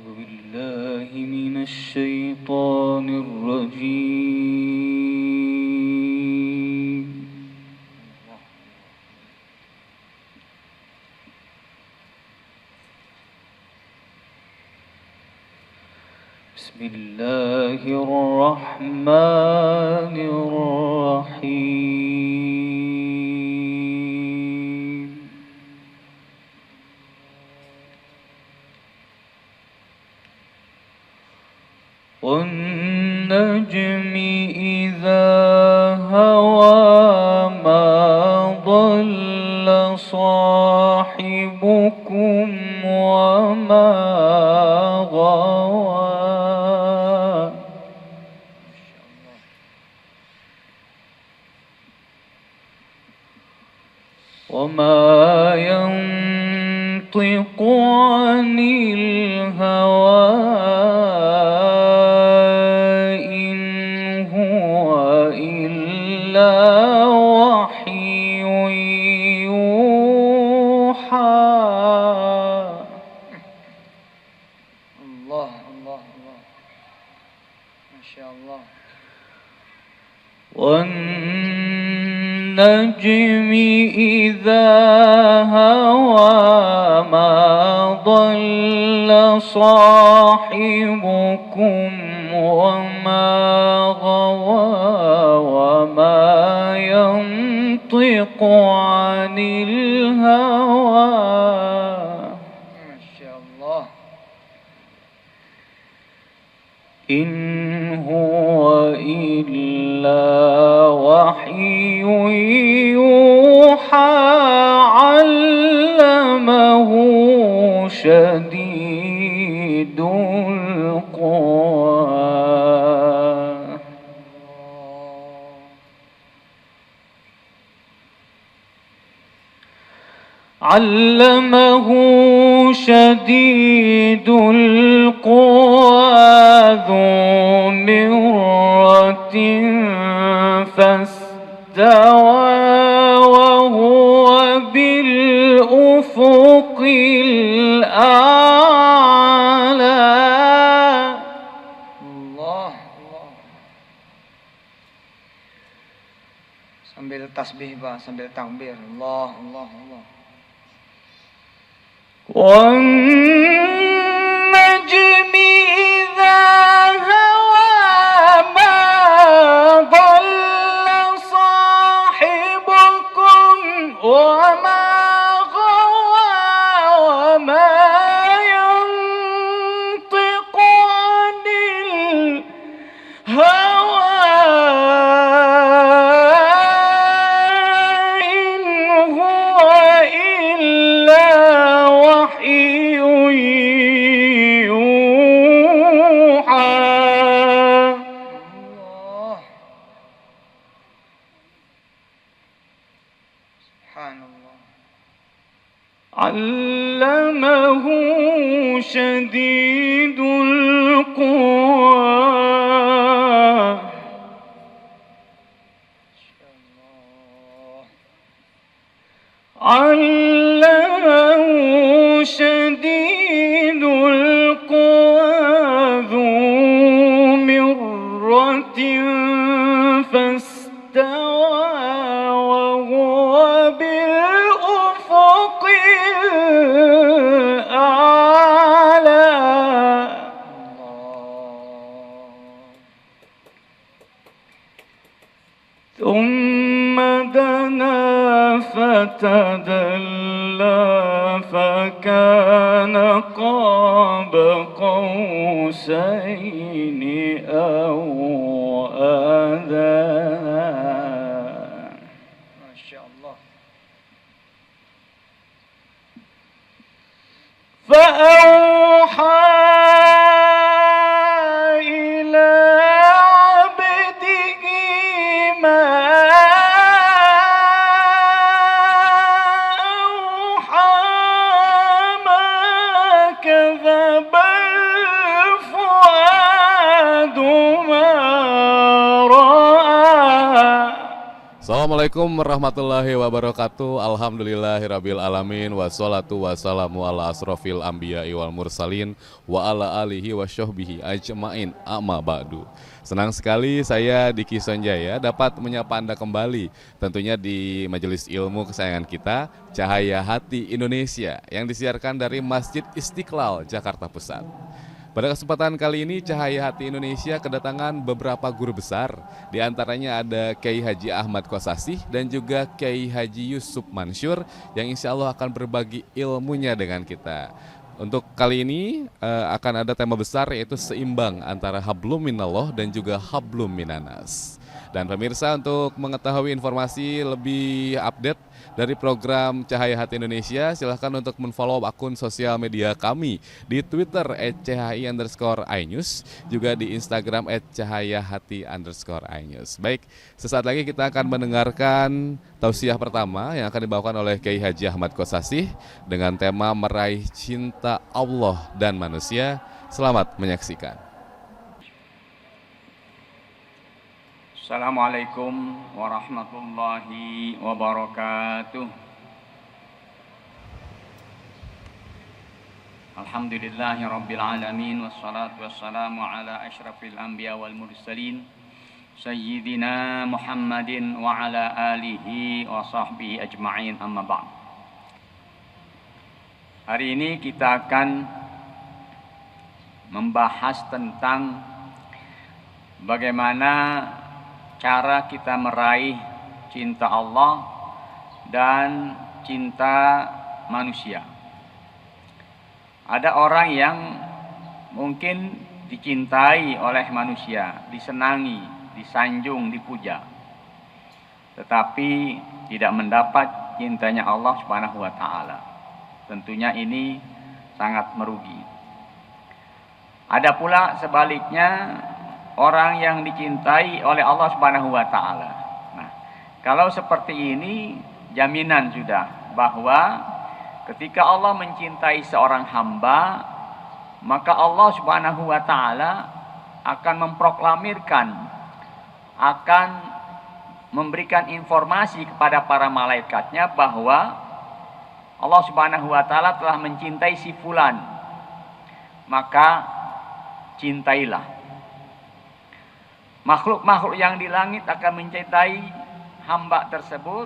بالله من الشيطان الرجيم. بسم الله الرحمن الرحيم. والنجم إذا هوى ما ضل صاحبكم وما غوى وما ينطق عن الهوى إن هو إلا وحي يوحى. الله الله الله ما شاء الله. والنجم إذا هوى ما ضل صاحبكم وما غوى وما ينطق عن الهوى ما شاء الله. إن هو إلا وحي يوحى علمه شديد القوى علمه شديد القوى ذو مرة فاستوى وهو بالأفق الأعلى. Allah Allah. Sambil tasbih Pak, sambil takbir. Allah Allah Allah. والنجم إذا هوى ما ضل صاحبكم وما غوى وما ينطق عن الهوى إن هو إلا وحي يوحى. Allah. Subhanallah. علمه شديد القوى علمه شديد القوى ذو مرة فاستوى وهو بالأفق الأعلى. ثم دنا فتدلى فكان قاب قوسين أو أدنى. ما شاء الله. فأوحى إلى عبده ما أوحى ما كذب الفؤاد ما رأى. Assalamualaikum warahmatullahi wabarakatuh. Alhamdulillahirabbil alamin wassalatu wassalamu ala asrofil anbiya'i wal mursalin wa ala alihi wasyahbihi ajmain amma ba'du. Senang sekali saya Diki Sonjaya dapat menyapa Anda kembali tentunya di majelis ilmu kesayangan kita Cahaya Hati Indonesia yang disiarkan dari Masjid Istiqlal Jakarta Pusat. Pada kesempatan kali ini Cahaya Hati Indonesia kedatangan beberapa guru besar. Di antaranya ada Kiai Haji Ahmad Kosasih dan juga Kiai Haji Yusuf Mansur yang insya Allah akan berbagi ilmunya dengan kita. Untuk kali ini akan ada tema besar yaitu seimbang antara hablum minallah dan juga hablum minanas. Dan pemirsa, untuk mengetahui informasi lebih update dari program Cahaya Hati Indonesia, silahkan untuk men-follow akun sosial media kami di Twitter @chi_inews, juga di Instagram @cahayahati_inews. Baik, sesaat lagi kita akan mendengarkan tausiah pertama yang akan dibawakan oleh Kiai Haji Ahmad Kosasih dengan tema meraih cinta Allah dan manusia. Selamat menyaksikan. Assalamualaikum warahmatullahi wabarakatuh. Alhamdulillahi rabbil alamin wassalatu wassalamu ala asyrafil anbiya wal mursalin sayyidina Muhammadin wa ala alihi wa sahbihi ajma'in, amma ba'd. Hari ini kita akan membahas tentang bagaimana cara kita meraih cinta Allah dan cinta manusia. Ada orang yang mungkin dicintai oleh manusia, disenangi, disanjung, dipuja, tetapi tidak mendapat cintanya Allah Subhanahu wa taala. Tentunya ini sangat merugi. Ada pula sebaliknya, orang yang dicintai oleh Allah Subhanahu wa taala. Nah, kalau seperti ini jaminan sudah bahwa ketika Allah mencintai seorang hamba, maka Allah Subhanahu wa taala akan memproklamirkan, akan memberikan informasi kepada para malaikatnya bahwa Allah Subhanahu wa taala telah mencintai si fulan. Maka cintailah. Makhluk-makhluk yang di langit akan mencintai hamba tersebut,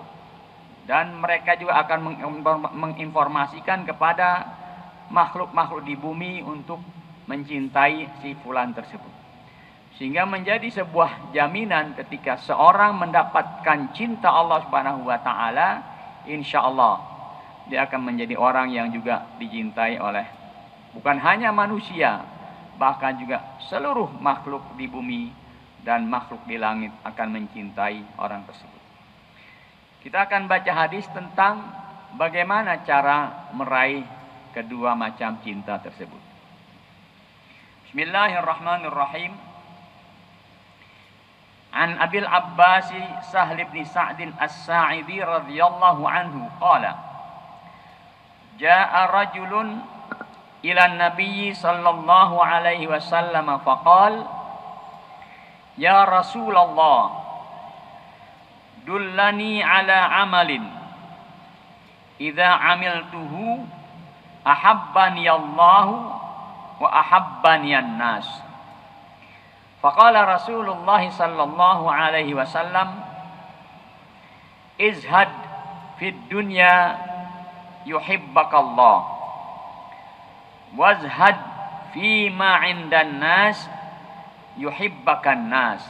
dan mereka juga akan menginformasikan kepada makhluk-makhluk di bumi untuk mencintai si fulan tersebut. Sehingga menjadi sebuah jaminan ketika seorang mendapatkan cinta Allah Subhanahu wa taala, insya Allah dia akan menjadi orang yang juga dicintai oleh bukan hanya manusia, bahkan juga seluruh makhluk di bumi dan makhluk di langit akan mencintai orang tersebut. Kita akan baca hadis tentang bagaimana cara meraih kedua macam cinta tersebut. Bismillahirrahmanirrahim. An Abil Abbas Sahl bin Sa'd As-Sa'idi radhiyallahu anhu qala: Ja'a rajulun ila an-nabiy sallallahu alaihi wasallam faqala: Ya Rasulullah, dullani ala amalin idza amiltuhu ahabbani Allahu wa ahabbani an-nas. Faqala Rasulullah sallallahu alaihi wasallam: Izhad fid dunya yuhibbakallah, wazhad fi ma 'indan nas yuhibbakan nas.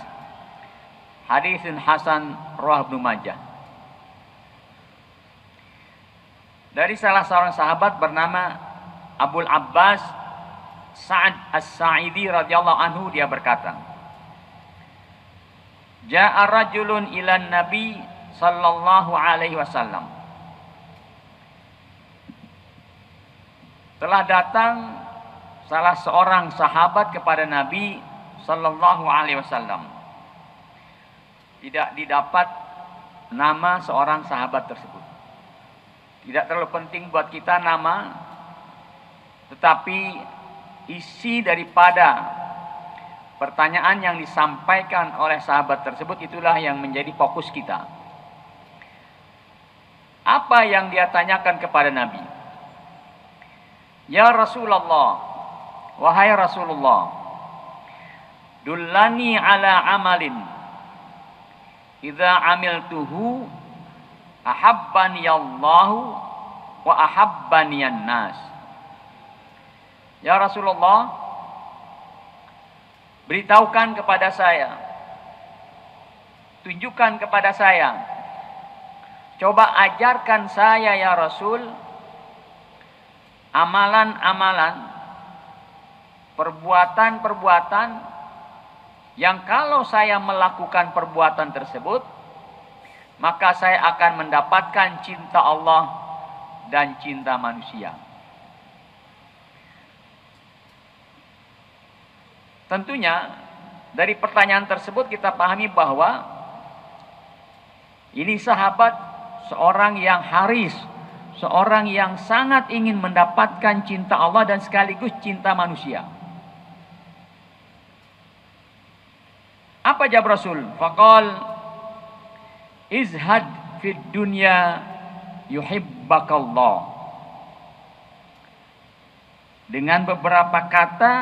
Hadisun hasan riwayat Ibnu Majah. Dari salah seorang sahabat bernama Abul Abbas Sa'ad As-Sa'idi radhiyallahu anhu, dia berkata, Ja'a rajulun ilan nabi sallallahu alaihi wasallam. Telah datang salah seorang sahabat kepada Nabi sallallahu alaihi wasallam. Tidak didapat nama seorang sahabat tersebut. Tidak terlalu penting buat kita nama, tetapi isi daripada pertanyaan yang disampaikan oleh sahabat tersebut itulah yang menjadi fokus kita. Apa yang dia tanyakan kepada Nabi? Ya Rasulullah, wahai Rasulullah, dullani ala amalin idza amiltuhu ahabbani Allahu wa ahabbani an-nas. Ya Rasulullah, beritahukan kepada saya, tunjukkan kepada saya, coba ajarkan saya ya Rasul, amalan-amalan, perbuatan-perbuatan yang kalau saya melakukan perbuatan tersebut, maka saya akan mendapatkan cinta Allah dan cinta manusia. Tentunya dari pertanyaan tersebut kita pahami bahwa ini sahabat seorang yang haris, seorang yang sangat ingin mendapatkan cinta Allah dan sekaligus cinta manusia. Apa jawab Rasul? Faqal izhad fid dunya yuhibbakallah. Dengan beberapa kata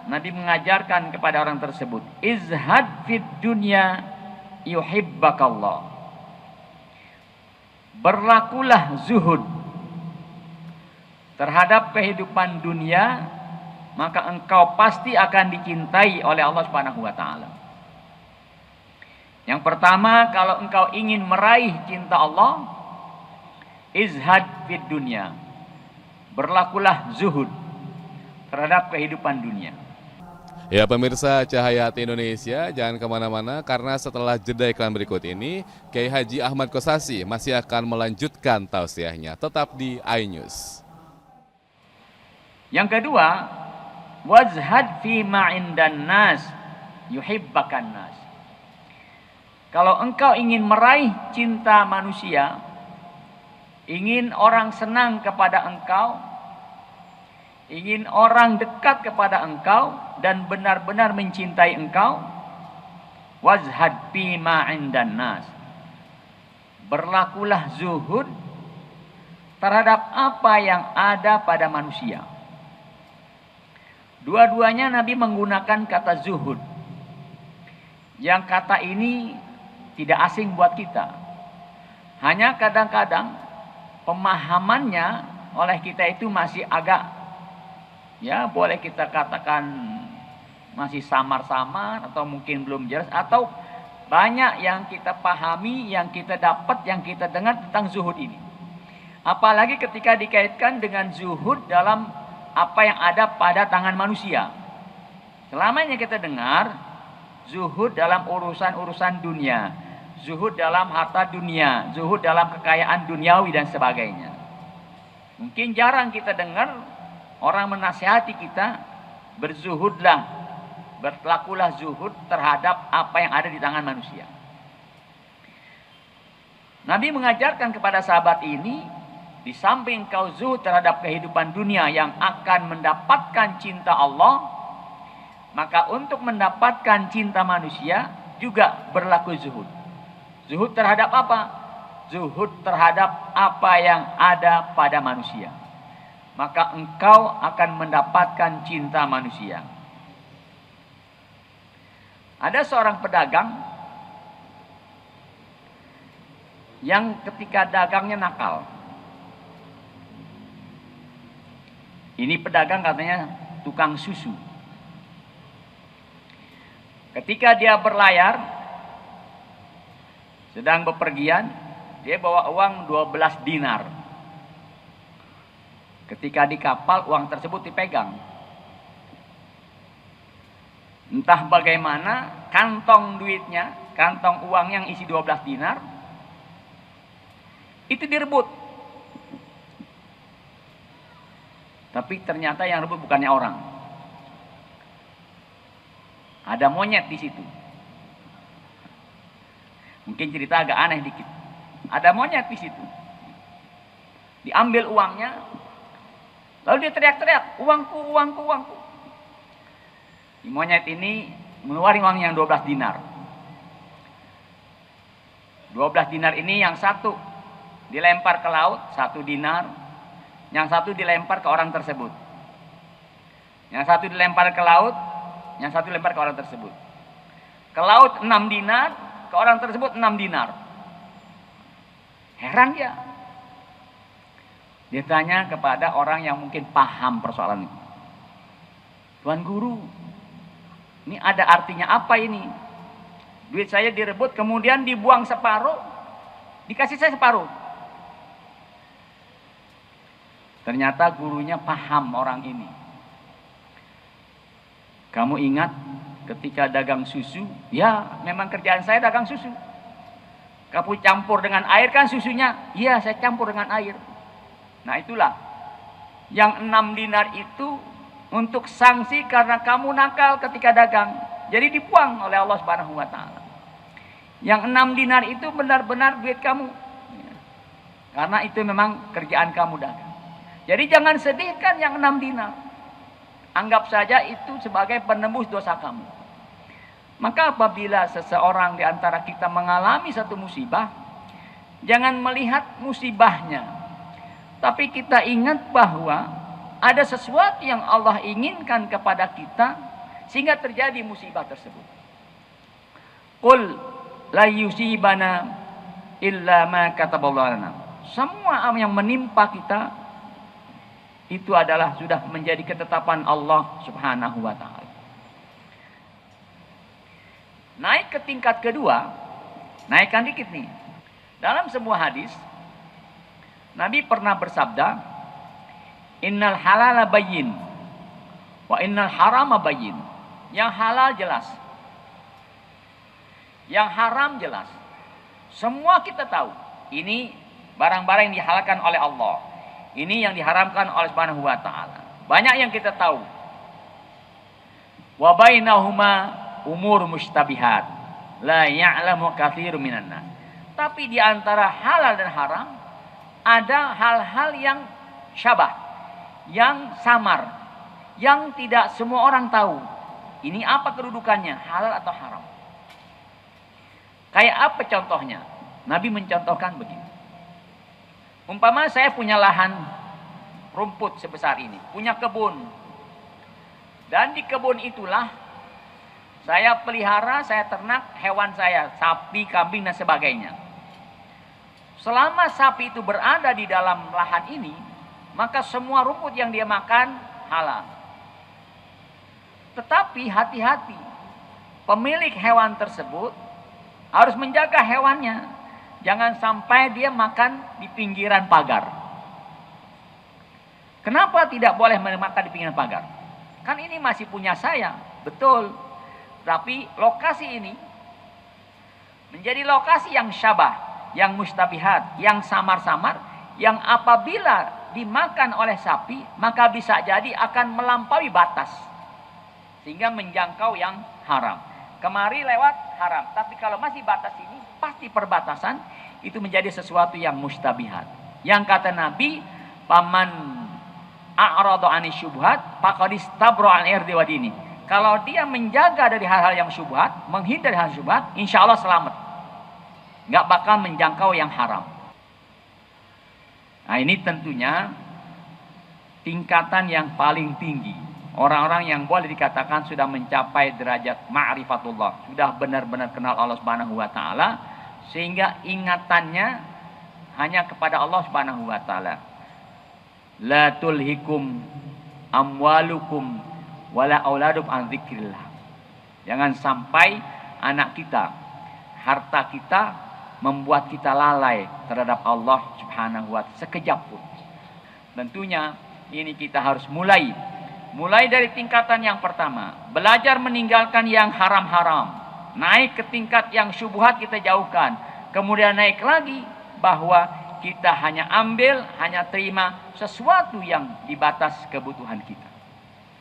Nabi mengajarkan kepada orang tersebut, izhad fid dunya yuhibbakallah. Berlakulah zuhud terhadap kehidupan dunia, maka engkau pasti akan dicintai oleh Allah Subhanahu wa taala. Yang pertama, kalau engkau ingin meraih cinta Allah, izhad fid dunya. Berlakulah zuhud terhadap kehidupan dunia. Ya pemirsa Cahaya Hati Indonesia, jangan kemana-mana karena setelah jeda iklan berikut ini, Kiai Haji Ahmad Kosasi masih akan melanjutkan tausiahnya. Tetap di iNews. Yang kedua, wazhad fi ma'indan nas yuhibbakan nas. Kalau engkau ingin meraih cinta manusia, ingin orang senang kepada engkau, ingin orang dekat kepada engkau dan benar-benar mencintai engkau, wazhad fi ma'indan nas. Berlakulah zuhud terhadap apa yang ada pada manusia. Dua-duanya Nabi menggunakan kata zuhud. Yang kata ini tidak asing buat kita. Hanya kadang-kadang pemahamannya oleh kita itu masih agak, ya boleh kita katakan masih samar-samar atau mungkin belum jelas, atau banyak yang kita pahami, yang kita dapat, yang kita dengar tentang zuhud ini. Apalagi ketika dikaitkan dengan zuhud dalam apa yang ada pada tangan manusia. Selama ini kita dengar zuhud dalam urusan-urusan dunia, zuhud dalam harta dunia, zuhud dalam kekayaan duniawi dan sebagainya. Mungkin jarang kita dengar orang menasihati kita, berzuhudlah, berlakulah zuhud terhadap apa yang ada di tangan manusia. Nabi mengajarkan kepada sahabat ini, di samping kau zuhud terhadap kehidupan dunia yang akan mendapatkan cinta Allah, maka untuk mendapatkan cinta manusia juga berlaku zuhud. Zuhud terhadap apa? Zuhud terhadap apa yang ada pada manusia. Maka engkau akan mendapatkan cinta manusia. Ada seorang pedagang yang ketika dagangnya nakal. Ini pedagang katanya tukang susu. Ketika dia berlayar, sedang bepergian, dia bawa uang 12 dinar. Ketika di kapal, uang tersebut dipegang. Entah bagaimana, kantong duitnya, kantong uang yang isi 12 dinar, itu direbut. Tapi ternyata yang rebut bukannya orang. Ada monyet di situ. Mungkin cerita agak aneh dikit. Ada monyet di situ. Diambil uangnya, lalu dia teriak-teriak, uangku, uangku, uangku. Si monyet ini mengeluarkan uang yang 12 dinar. 12 dinar ini yang satu dilempar ke laut 1 dinar, yang satu dilempar ke orang tersebut. Yang satu dilempar ke laut, yang satu dilempar ke orang tersebut. Ke laut 6 dinar, ke orang tersebut 6 dinar. Heran dia. Dia tanya kepada orang yang mungkin paham persoalan ini. Tuan Guru, ini ada artinya apa ini? Duit saya direbut kemudian dibuang separuh, dikasih saya separuh. Ternyata gurunya paham orang ini. Kamu ingat ketika dagang susu? Ya, memang kerjaan saya dagang susu. Kamu campur dengan air kan susunya? Iya, saya campur dengan air. Nah itulah. Yang 6 dinar itu untuk sanksi karena kamu nakal ketika dagang. Jadi dibuang oleh Allah Subhanahu wa taala. Yang 6 dinar itu benar-benar duit kamu. Karena itu memang kerjaan kamu dagang. Jadi jangan sedihkan yang 6 dinar. Anggap saja itu sebagai penembus dosa kamu. Maka apabila seseorang di antara kita mengalami satu musibah, jangan melihat musibahnya. Tapi kita ingat bahwa ada sesuatu yang Allah inginkan kepada kita sehingga terjadi musibah tersebut. Qul la yusibana illa ma kataballahu lana. Semua yang menimpa kita itu adalah sudah menjadi ketetapan Allah Subhanahu wa taala. Naik ke tingkat kedua, naikkan dikit nih. Dalam sebuah hadis Nabi pernah bersabda, "Innal halala bayyin wa innal harama bayyin." Yang halal jelas. Yang haram jelas. Semua kita tahu. Ini barang-barang yang dihalalkan oleh Allah. Ini yang diharamkan oleh Subhanahu wa taala. Banyak yang kita tahu. Wa bainahuma umur mustabihat. La ya'lamu katsirun minan nas. Tapi di antara halal dan haram ada hal-hal yang syabah, yang samar, yang tidak semua orang tahu. Ini apa kedudukannya, halal atau haram? Kayak apa contohnya? Nabi mencontohkan begini. Umpama saya punya lahan rumput sebesar ini, punya kebun. Dan di kebun itulah saya pelihara, saya ternak hewan saya, sapi, kambing dan sebagainya. Selama sapi itu berada di dalam lahan ini, maka semua rumput yang dia makan halal. Tetapi hati-hati, pemilik hewan tersebut harus menjaga hewannya. Jangan sampai dia makan di pinggiran pagar. Kenapa tidak boleh makan di pinggiran pagar? Kan ini masih punya saya, betul. Tapi lokasi ini menjadi lokasi yang syabah, yang mustabihat, yang samar-samar, yang apabila dimakan oleh sapi, maka bisa jadi akan melampaui batas. Sehingga menjangkau yang haram. Kemari lewat haram. Tapi kalau masih batas ini, pasti perbatasan itu menjadi sesuatu yang mustabihat. Yang kata Nabi, paman a'radu 'ani syubhat faqad istabra 'an irdi wa dini. Kalau dia menjaga dari hal-hal yang syubhat, menghindar hal syubhat, insya Allah selamat. Nggak bakal menjangkau yang haram. Nah ini tentunya tingkatan yang paling tinggi. Orang-orang yang boleh dikatakan sudah mencapai derajat ma'rifatullah. Sudah benar-benar kenal Allah Subhanahu wa ta'ala. Sehingga ingatannya hanya kepada Allah Subhanahu wa ta'ala. La tulhikum amwalukum wala auladukum an dzikrillah. Jangan sampai anak kita, harta kita membuat kita lalai terhadap Allah Subhanahu wa ta'ala sekejap pun. Tentunya ini kita harus mulai dari tingkatan yang pertama, belajar meninggalkan yang haram-haram, naik ke tingkat yang syubhat kita jauhkan, kemudian naik lagi bahwa kita hanya ambil, hanya terima sesuatu yang di batas kebutuhan kita.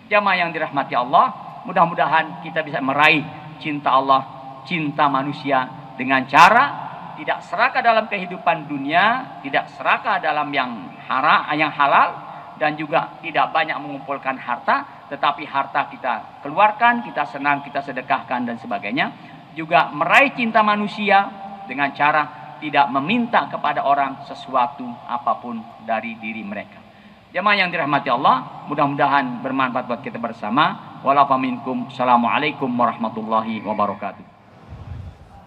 Jamaah yang dirahmati Allah, mudah-mudahan kita bisa meraih cinta Allah, cinta manusia dengan cara tidak serakah dalam kehidupan dunia, tidak serakah dalam yang halal, dan juga tidak banyak mengumpulkan harta, tetapi harta kita keluarkan, kita senang, kita sedekahkan dan sebagainya. Juga meraih cinta manusia dengan cara tidak meminta kepada orang sesuatu apapun dari diri mereka. Jemaah yang dirahmati Allah, mudah-mudahan bermanfaat buat kita bersama. Walafa minkum. Assalamualaikum warahmatullahi wabarakatuh.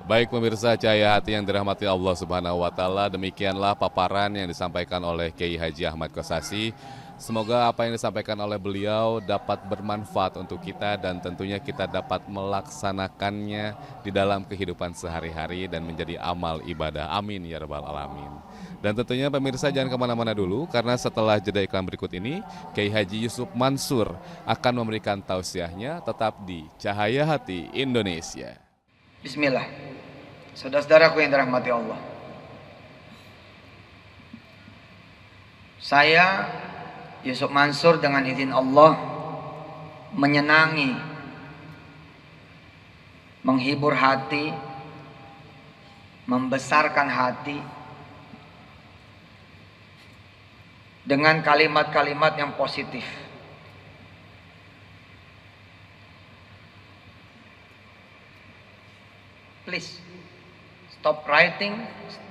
Baik pemirsa Cahaya Hati yang dirahmati Allah Subhanahu wa taala, demikianlah paparan yang disampaikan oleh Kiai Haji Ahmad Kosasih. Semoga apa yang disampaikan oleh beliau dapat bermanfaat untuk kita dan tentunya kita dapat melaksanakannya di dalam kehidupan sehari-hari dan menjadi amal ibadah. Amin ya rabbal alamin. Dan tentunya pemirsa jangan kemana-mana dulu, karena setelah jeda iklan berikut ini Kiai Haji Yusuf Mansur akan memberikan tausiahnya. Tetap di Cahaya Hati Indonesia. Bismillah. Saudara-saudaraku yang dirahmati Allah, saya Yusuf Mansur dengan izin Allah menyenangi, menghibur hati, membesarkan hati dengan kalimat-kalimat yang positif. Please stop writing,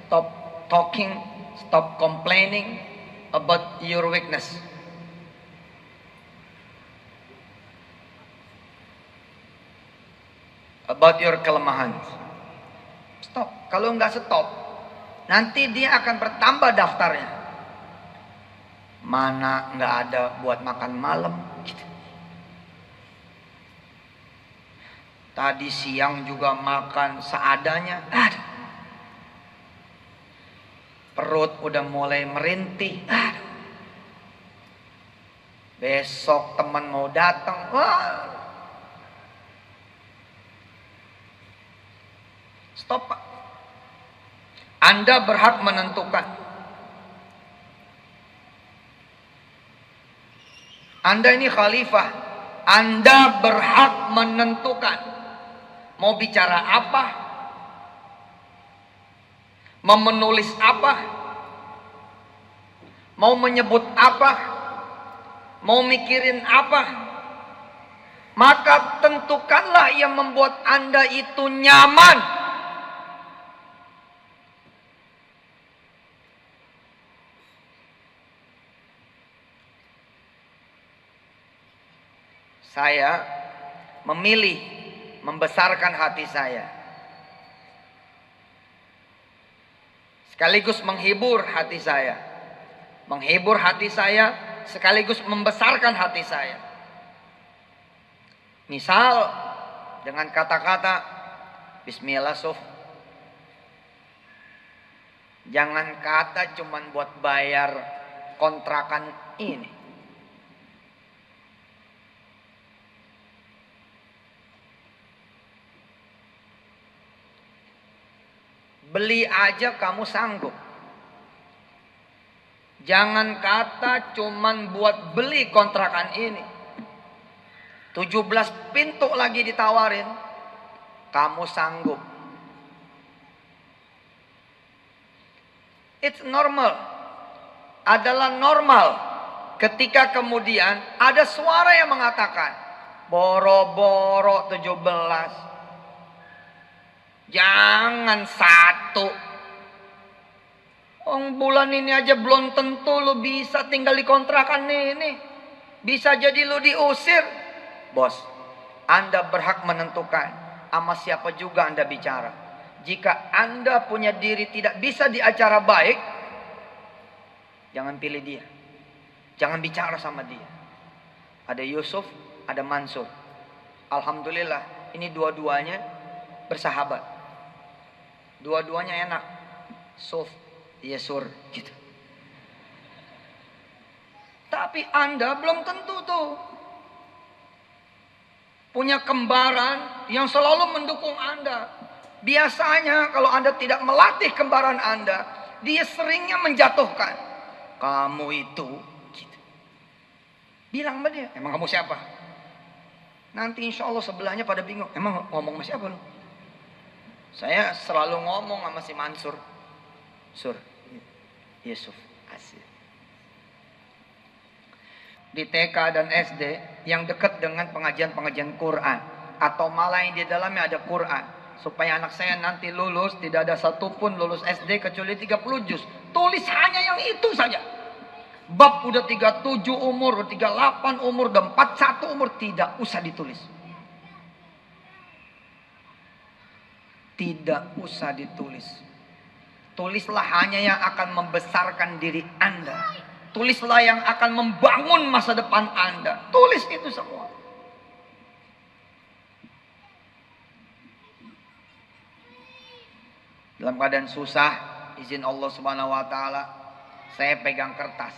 stop talking, stop complaining about your weakness. About your kelemahan. Stop. Kalau nggak stop, nanti dia akan bertambah daftarnya. Mana nggak ada buat makan malam. Tadi siang juga makan seadanya. Aduh. Perut udah mulai merintih. Aduh. Besok teman mau datang. Wah. Stop, Pak. Anda berhak menentukan. Anda ini khalifah. Anda berhak menentukan. Mau bicara apa? Mau menulis apa? Mau menyebut apa? Mau mikirin apa? Maka tentukanlah yang membuat Anda itu nyaman. Saya memilih membesarkan hati saya, sekaligus menghibur hati saya, sekaligus membesarkan hati saya. Misal dengan kata-kata Bismillah Suf. Jangan kata cuman buat bayar kontrakan ini. Beli aja kamu sanggup. Jangan kata cuman buat beli kontrakan ini. 17 pintu lagi ditawarin. Kamu sanggup. It's normal. Adalah normal. Ketika kemudian ada suara yang mengatakan. Boro-boro 17. Jangan 1. Bulan ini aja belum tentu lu bisa tinggal di kontrakan ini. Bisa jadi lu diusir. Bos, Anda berhak menentukan sama siapa juga Anda bicara. Jika Anda punya diri tidak bisa di acara baik, jangan pilih dia. Jangan bicara sama dia. Ada Yusuf, ada Mansur. Alhamdulillah, ini dua-duanya bersahabat. Dua-duanya enak. Suf, Yesur gitu. Tapi Anda belum tentu tuh punya kembaran yang selalu mendukung Anda. Biasanya kalau Anda tidak melatih kembaran Anda, dia seringnya menjatuhkan. Kamu itu gitu. Bilang sama dia, emang kamu siapa? Nanti insya Allah sebelahnya pada bingung. Emang ngomong sama siapa lu? Saya selalu ngomong sama si Mansur. Sur, Yusuf, asik. Di TK dan SD yang dekat dengan pengajian-pengajian Quran, atau malah yang di dalamnya ada Quran, supaya anak saya nanti lulus, tidak ada satupun lulus SD kecuali 30 juz. Tulis hanya yang itu saja. Bab udah 37 umur, 38 umur, udah 41 umur, tidak usah ditulis. Tidak usah ditulis. Tulislah hanya yang akan membesarkan diri Anda. Tulislah yang akan membangun masa depan Anda. Tulis itu semua. Dalam keadaan susah, izin Allah Subhanahu wa taala, saya pegang kertas.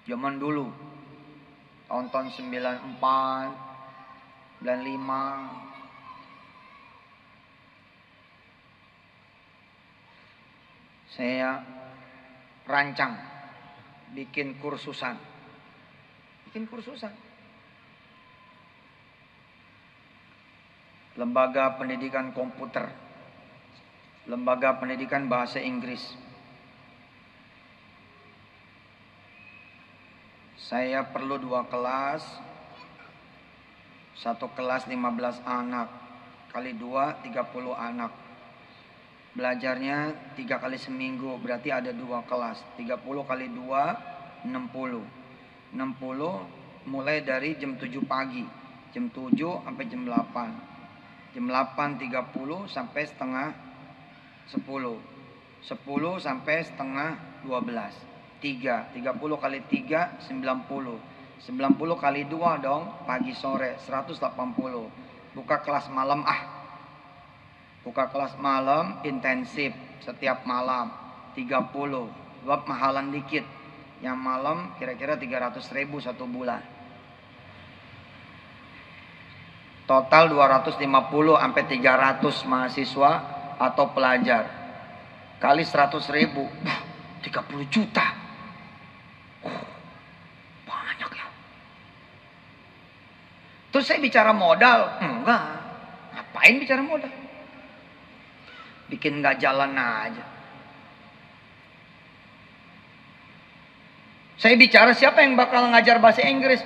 Zaman dulu, tahun-tahun 94, 95, saya rancang bikin kursusan. Lembaga pendidikan komputer, lembaga pendidikan bahasa Inggris. Saya perlu 2 kelas, 1 kelas 15 anak, kali 2 30 anak. Belajarnya 3 kali seminggu, berarti ada 2 kelas. 30 kali 2, 60. 60 mulai dari jam 7 pagi, jam 7 sampai jam 8. Jam 8.30 sampai setengah 10. 10 sampai setengah 12. 30 kali 3, 90. 90 kali 2 dong, pagi sore, 180. Buka kelas malam Buka kelas malam intensif setiap malam 30. Sebab mahalan dikit. Yang malam kira-kira 300.000 1 bulan. Total 250 sampai 300 mahasiswa atau pelajar. Kali 100.000, 30 juta. Banyak ya. Terus saya bicara modal? Enggak. Ngapain bicara modal? Bikin nggak jalan aja. Saya bicara siapa yang bakal ngajar bahasa Inggris?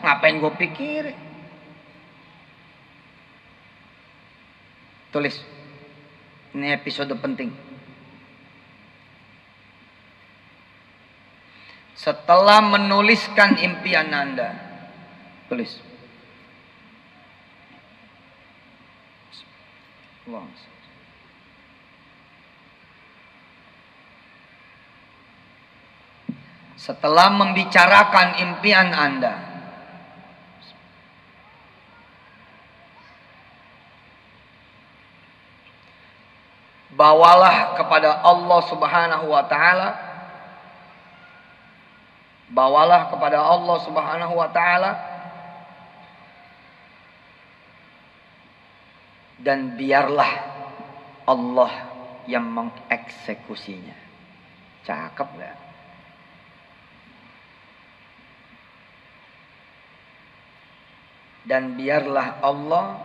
Ngapain gue pikirin? Tulis. Ini episode penting. Setelah menuliskan impian Anda, tulis. Setelah membicarakan impian Anda, bawalah kepada Allah Subhanahu wa taala. Bawalah kepada Allah Subhanahu wa taala. Dan biarlah Allah yang mengeksekusinya. Cakep gak? Dan biarlah Allah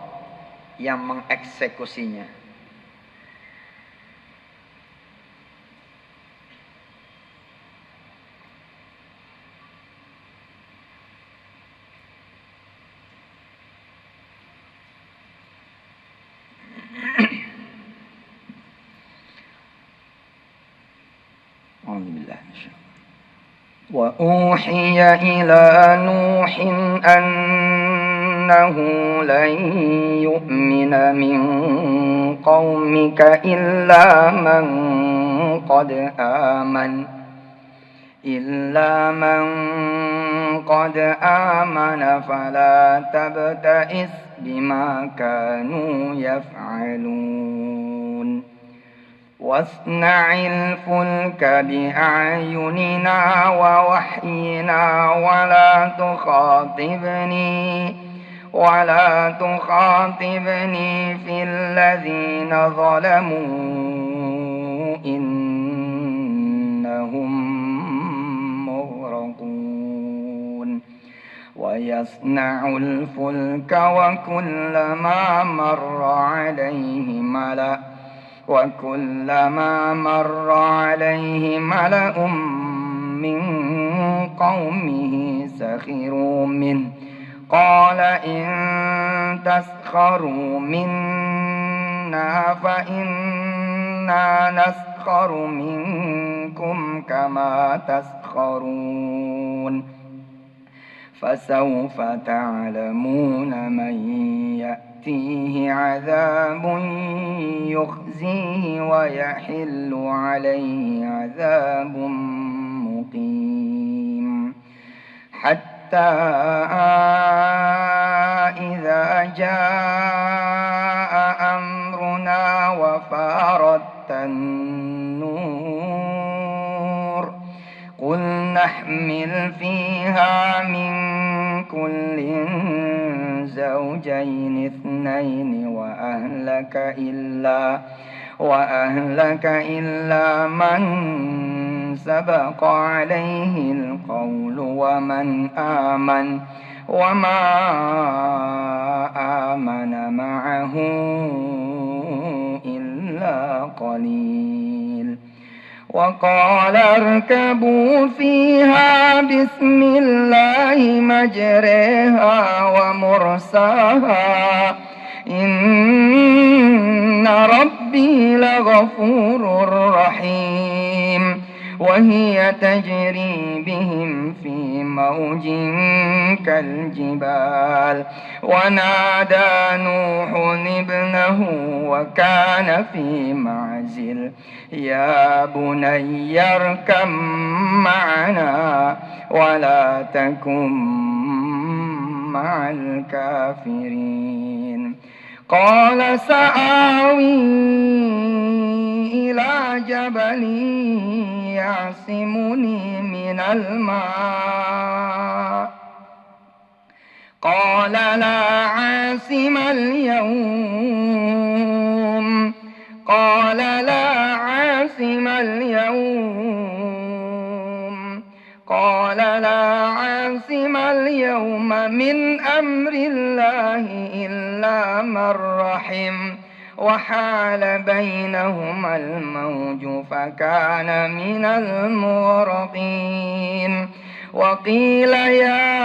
yang mengeksekusinya. وأوحي إلى نوح أنه لن يؤمن من قومك إلا من قد آمن فلا تبتئس بما كانوا يفعلون واصنع الفلك بأعيننا ووحينا ولا تخاطبني في الذين ظلموا إنهم مغرقون ويصنع الفلك وكلما مر عليه ملأ من قومه سخروا منه قال إن تسخروا منا فإنا نسخر منكم كما تسخرون فسوف تعلمون من يأتيه عذاب يخزيه ويحل عليه عذاب مقيم حتى إذا جاء أمرنا وفارت النور قل نحمل فيها من كل زوجين اثنين وأهلك إلا من سبق عليه القول وما آمن معه إلا قليل وقال اركبوا فيها بسم الله مجريها ومرساها إن ربي لغفور رحيم وهي تجري بهم في موج كالجبال ونادى نوح ابنه وكان في معزل يا بني اركب معنا ولا تكن مع الكافرين قال سآوي إلى جبل يعصمني من الماء قال لا عاصم اليوم من أمر الله إلا من رحم وحال بينهما الموج فكان من المغرقين وقيل يا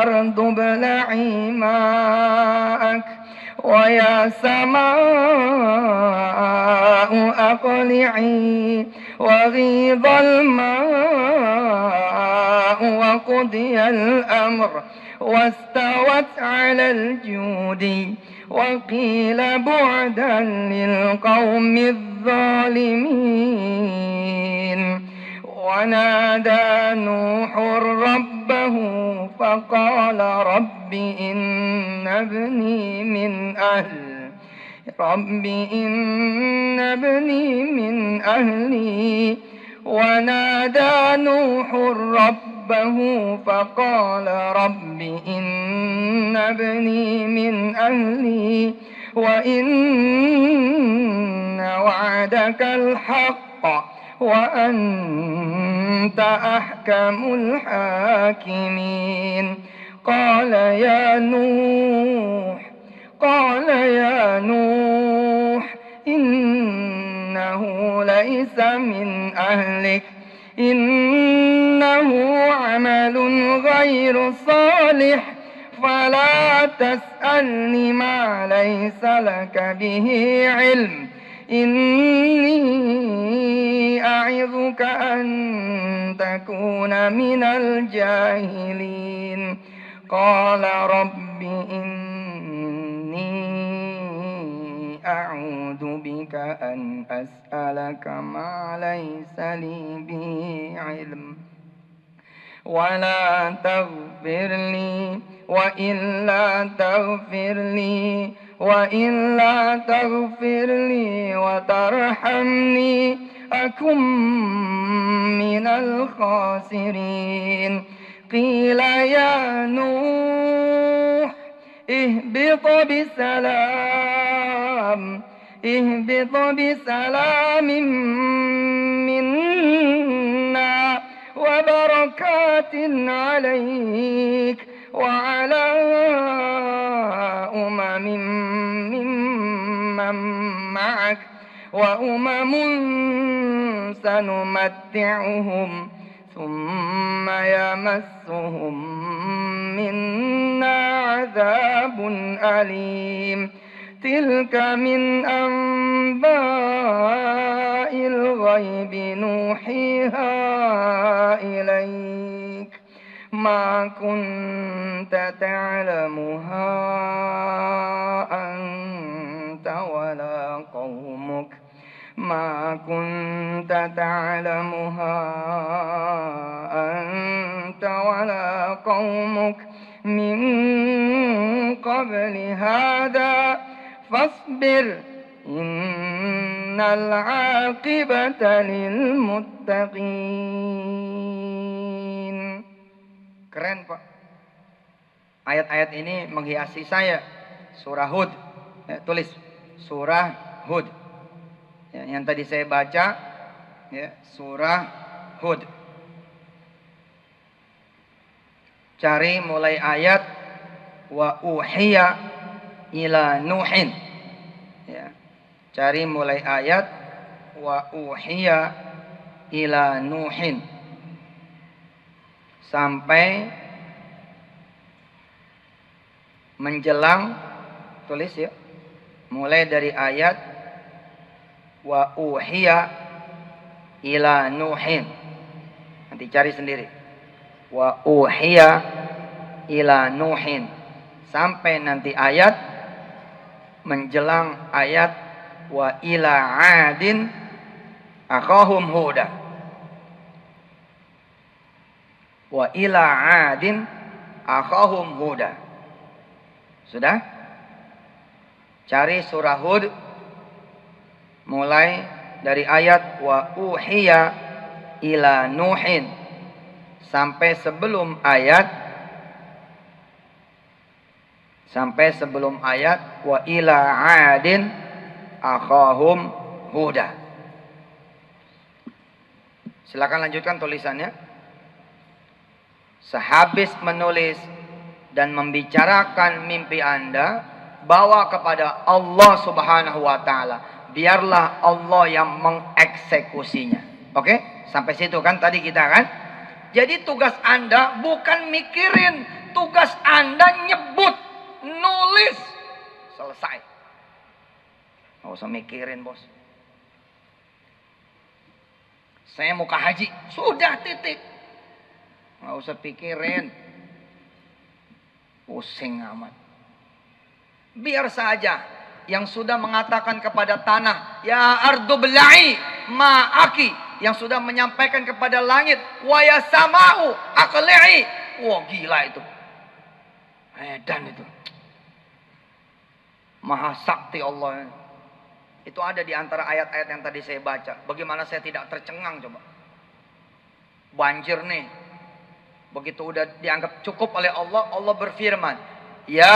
أرض ابلعي ماءك ويا سماء أقلعي وغيض الماء وقضي الأمر واستوت على الجود وقيل بعدا للقوم الظالمين ونادى نوح ربه فقال رب إن ابني من أهلي ونادى نوح ربه فقال رب إن ابني من أهلي وإن وعدك الحق وأنت أحكم الحاكمين قال يا نوح إنه ليس من أهلك إنه عمل غير صالح فلا تسألني ما ليس لك به علم إني أعظك أن تكون من الجاهلين قال رب إني أعوذ بك أن أسألك ما ليس لي به علم ولا تغفر لي وإلا تغفر لي وترحمني أكن من الخاسرين قيل يا نوح اهبط بسلام منا وبركات عليك وعلى ممن معك وأمم سنمتعهم ثم يمسهم منا عذاب أليم تلك من أنباء الغيب نوحيها إليك ما كنت تعلمها أنت ولا قومك ما كنت تعلمها أنت ولا قومك من قبل هذا فاصبر إن العاقبة للمتقين. Keren Pak. Ayat-ayat ini menghiasi saya. Surah Hud. Ya, tulis surah Hud. Ya, yang tadi saya baca ya, surah Hud. Cari mulai ayat wa uhiya ila nuhin. Ya. Cari mulai ayat wa uhiya ila nuhin sampai menjelang, tulis ya, mulai dari ayat wa uhiya ila nuhin. Nanti cari sendiri. Wa uhiya ila nuhin sampai nanti ayat menjelang ayat wa ila adin akhahum huda. Wa ila adin akhahum huda. Sudah? Cari surah Hud mulai dari ayat wa uhiya ila nuhin sampai sebelum ayat wa ila adin akhahum huda. Silakan lanjutkan tulisannya. Sehabis menulis dan membicarakan mimpi Anda, bawa kepada Allah Subhanahu wa taala. Biarlah Allah yang mengeksekusinya. Oke? Sampai situ kan tadi kita kan? Jadi tugas Anda bukan mikirin, tugas Anda nyebut, nulis, selesai. Nggak usah mikirin bos. Saya mau ke haji, sudah titik. Nggak usah pikirin, pusing amat. Biar saja yang sudah mengatakan kepada tanah, ya ardu belai ma'aki, yang sudah menyampaikan kepada langit, wa ya sama'u aqli'i. Wah gila itu. Edan itu. Maha sakti Allah. Itu ada di antara ayat-ayat yang tadi saya baca. Bagaimana saya tidak tercengang coba. Banjir nih. Begitu udah dianggap cukup oleh Allah, Allah berfirman, ya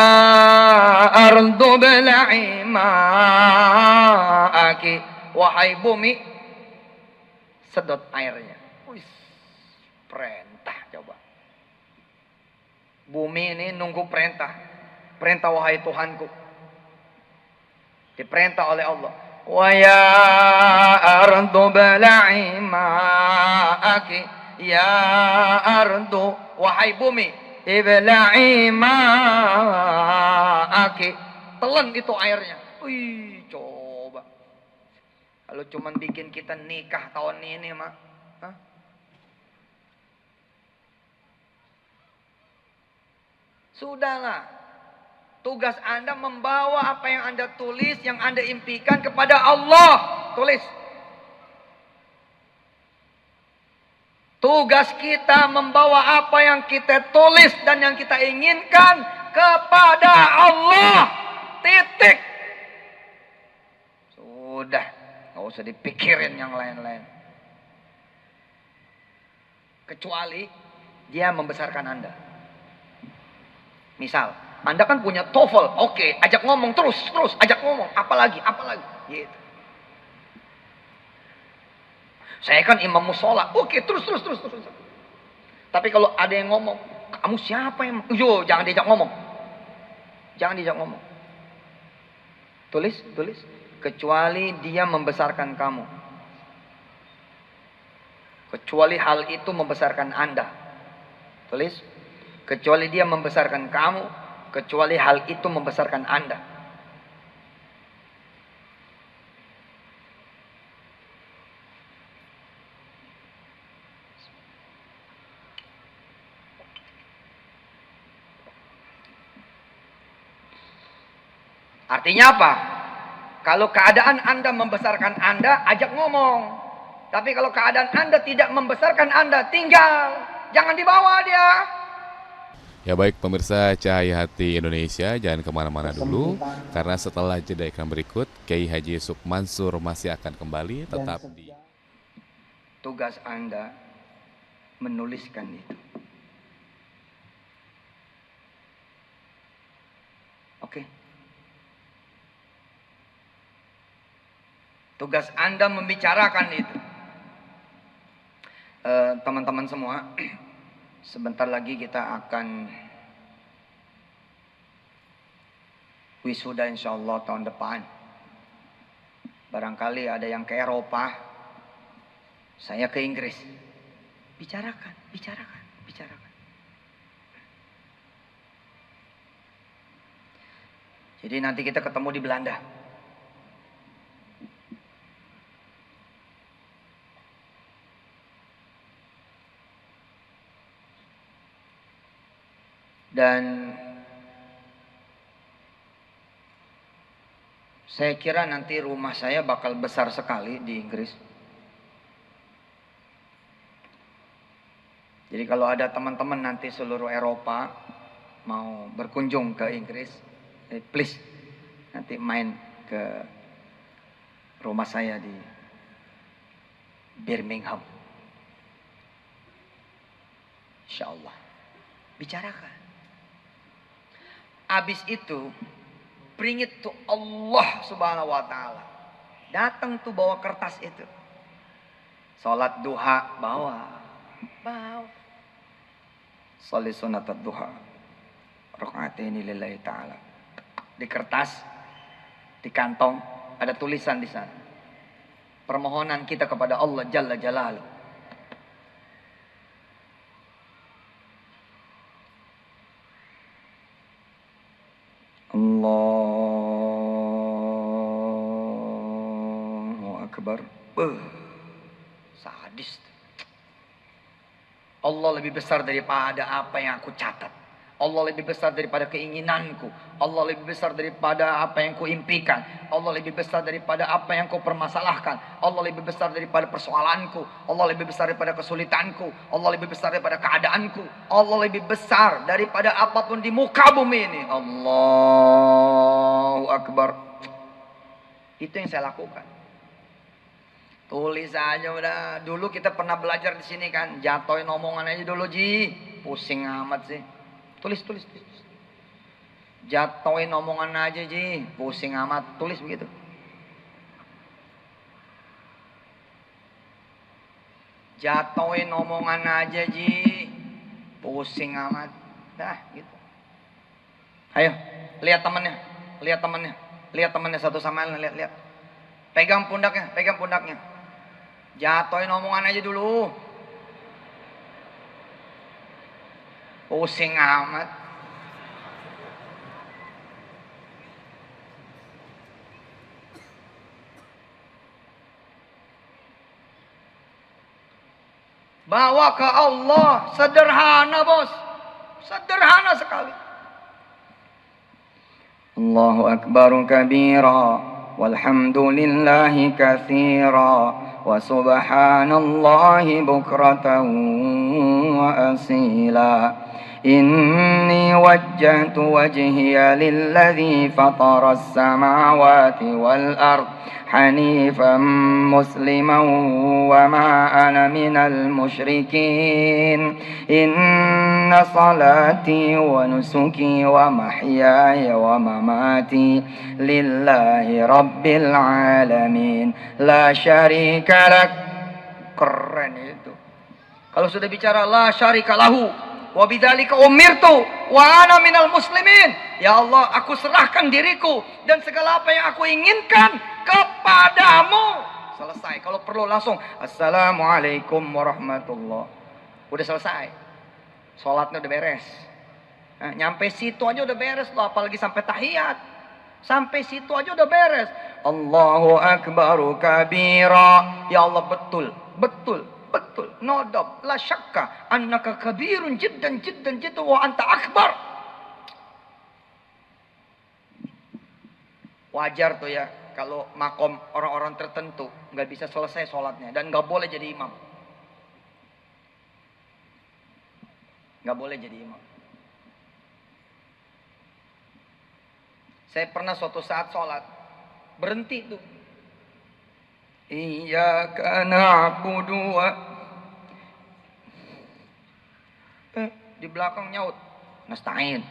ardu belai ma'aki, wahai bumi, sedot airnya. Wih, perintah coba. Bumi ini nunggu perintah. Perintah wahai Tuhanku. Diperintah oleh Allah. Wa ya ardu belai ma'aki. Ya ardu, wahai bumi, ibla'i ma'aki, telan itu airnya. Wih, coba. Kalau cuman bikin kita nikah tahun ini, Mak. Hah? Sudahlah. Tugas Anda membawa apa yang Anda tulis, yang Anda impikan kepada Allah. Tulis. Tugas kita membawa apa yang kita tulis dan yang kita inginkan kepada Allah. Titik. Sudah. Nggak usah dipikirin yang lain-lain. Kecuali dia membesarkan Anda. Misal, Anda kan punya TOEFL. Oke, ajak ngomong terus. Ajak ngomong. Apalagi. Gitu. Saya kan imam musola. Oke, terus. Tapi kalau ada yang ngomong, kamu siapa yang... Yo, jangan diajak ngomong. Tulis. Kecuali dia membesarkan kamu. Kecuali hal itu membesarkan Anda. Tulis. Kecuali dia membesarkan kamu, kecuali hal itu membesarkan Anda. Artinya apa? Kalau keadaan Anda membesarkan Anda, ajak ngomong. Tapi kalau keadaan Anda tidak membesarkan Anda, tinggal. Jangan dibawa dia. Ya baik pemirsa Cahaya Hati Indonesia, jangan kemana-mana dulu. Karena setelah jeda iklan berikut, Kiai Haji Yusuf Mansur masih akan kembali tetap di... Tugas Anda menuliskan itu. Oke. Tugas Anda membicarakan itu. Teman-teman semua, sebentar lagi kita akan wisuda insyaallah tahun depan. Barangkali ada yang ke Eropa, saya ke Inggris. Bicarakan. Jadi nanti kita ketemu di Belanda. Dan saya kira nanti rumah saya bakal besar sekali di Inggris. Jadi kalau ada teman-teman nanti seluruh Eropa mau berkunjung ke Inggris, please nanti main ke rumah saya di Birmingham. Insyaallah. Bicarakan. Habis itu, bring it to Allah subhanahu wa ta'ala. Datang tuh bawa kertas itu. Salat duha, bawa. Salat sunat duha. Raka'ataini lillahi ta'ala. Di kertas, di kantong, ada tulisan di sana. Permohonan kita kepada Allah Jalla Jalaluh. Allahu Akbar. Sadis. Allah lebih besar daripada apa yang aku catat. Allah lebih besar daripada keinginanku. Allah lebih besar daripada apa yang ku impikan. Allah lebih besar daripada apa yang ku permasalahkan. Allah lebih besar daripada persoalanku. Allah lebih besar daripada kesulitanku. Allah lebih besar daripada keadaanku. Allah lebih besar daripada apapun di muka bumi ini. Allahu Akbar. Itu yang saya lakukan. Tulis aja udah. Dulu kita pernah belajar di sini kan. Jatoin omongan aja dulu Ji. Pusing amat sih. Tulis. Jatoin omongan aja Ji. Pusing amat. Tulis begitu. Jatoin omongan aja Ji. Pusing amat. Dah gitu. Ayo. Lihat temannya. Lihat temannya satu sama lain. Lihat. Pegang pundaknya. Jatoin omongan aja dulu. Pusing amat. Bawa ke Allah. Sederhana bos. Sederhana sekali. Allahu Akbar kabira. Walhamdulillahi katsira. Wa subhanallahi bukratan wa asila. Inni wajjahtu wajhiya lilladzi fataras samawati wal ard hanifan musliman wa ma ana minal musyrikin. Inna salati wa nusuki wa mahyaya wa mamati lillahi rabbil alamin la syarika lak. Keren itu. Kalau sudah bicara la syarika lahu wa bidzalika umirtu wa ana minal muslimin. Ya Allah, aku serahkan diriku dan segala apa yang aku inginkan kepadamu. Selesai. Kalau perlu langsung assalamualaikum warahmatullah. Udah selesai. Sholatnya udah beres. Nah, nyampe situ aja udah beres loh, apalagi sampai tahiyat. Sampai situ aja udah beres. Allahu akbaru kabira. Ya Allah, betul, betul, betul. No doubt, la syakka annaka kabirun jiddan jiddan jiddan wa anta akbar. Wajar tuh ya kalau makom orang-orang tertentu nggak bisa selesai sholatnya dan nggak boleh jadi imam. Nggak boleh jadi imam. Saya pernah suatu saat sholat, berhenti tuh. Iyyaka na'budu wa... di belakang nyaut, nasta'in.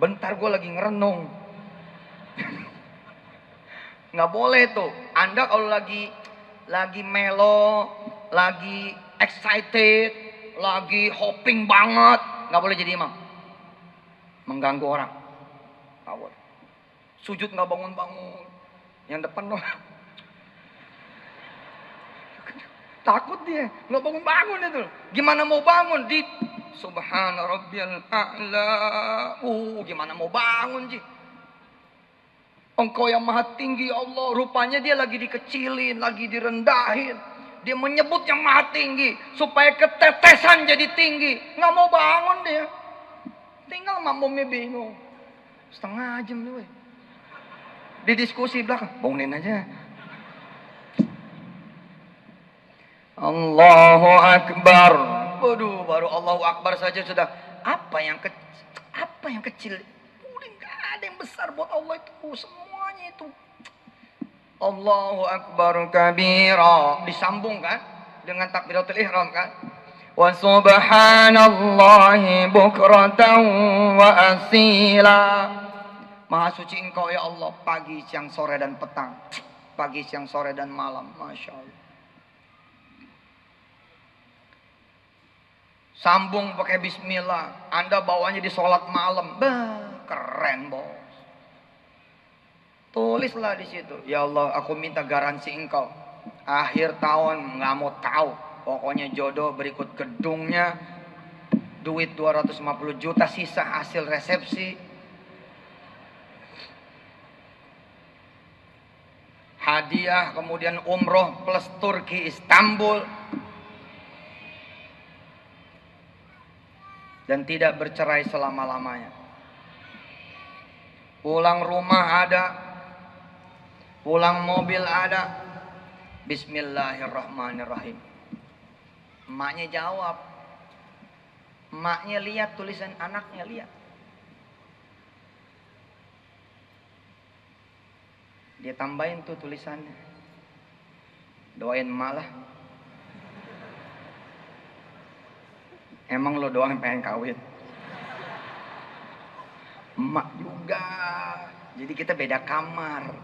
Bentar gue lagi ngerenung. Nggak boleh tuh. Anda kalau lagi melo, lagi excited, lagi hopping banget, nggak boleh jadi imam. Mengganggu orang. Awal. Sujud nggak bangun-bangun. Yang depan loh. Takut dia, nggak bangun-bangun itu. Gimana mau bangun di Subhana Rabbiyal A'la. Gimana mau bangun sih? Engkau yang maha tinggi ya Allah. Rupanya dia lagi dikecilin, lagi direndahin. Dia menyebut yang maha tinggi supaya ketetesan jadi tinggi. Nggak mau bangun dia. Tinggal makmumnya bingung. Setengah jam nih, weh. Di diskusi belakang, bangunin aja. Allahu Akbar. Waduh, baru Allahu Akbar saja sudah. Apa yang kecil? Udah nggak ada yang besar buat Allah itu. Semuanya itu. Allahu Akbar kabira. Disambung kan dengan takbiratul ihram kan. Wa subhanallahi bukratan wa asila. Maha suci engkau ya Allah, pagi, siang, sore dan petang. Pagi, siang, sore dan malam. Masya Allah. Sambung pakai bismillah. Anda bawanya di sholat malam. Bah, keren bos. Tulislah di situ. Ya Allah, aku minta garansi engkau. Akhir tahun nggak mau tahu. Pokoknya jodoh berikut gedungnya. Duit 250 juta sisa hasil resepsi. Hadiah, kemudian umroh plus Turki Istanbul. Dan tidak bercerai selama-lamanya. Pulang rumah ada. Pulang mobil ada. Bismillahirrahmanirrahim. Emaknya jawab. Emaknya lihat tulisan anaknya, lihat. Dia tambahin tuh tulisannya. Doain emak lah. Emang lo doang pengen kawin? Emak juga. Jadi kita beda kamar.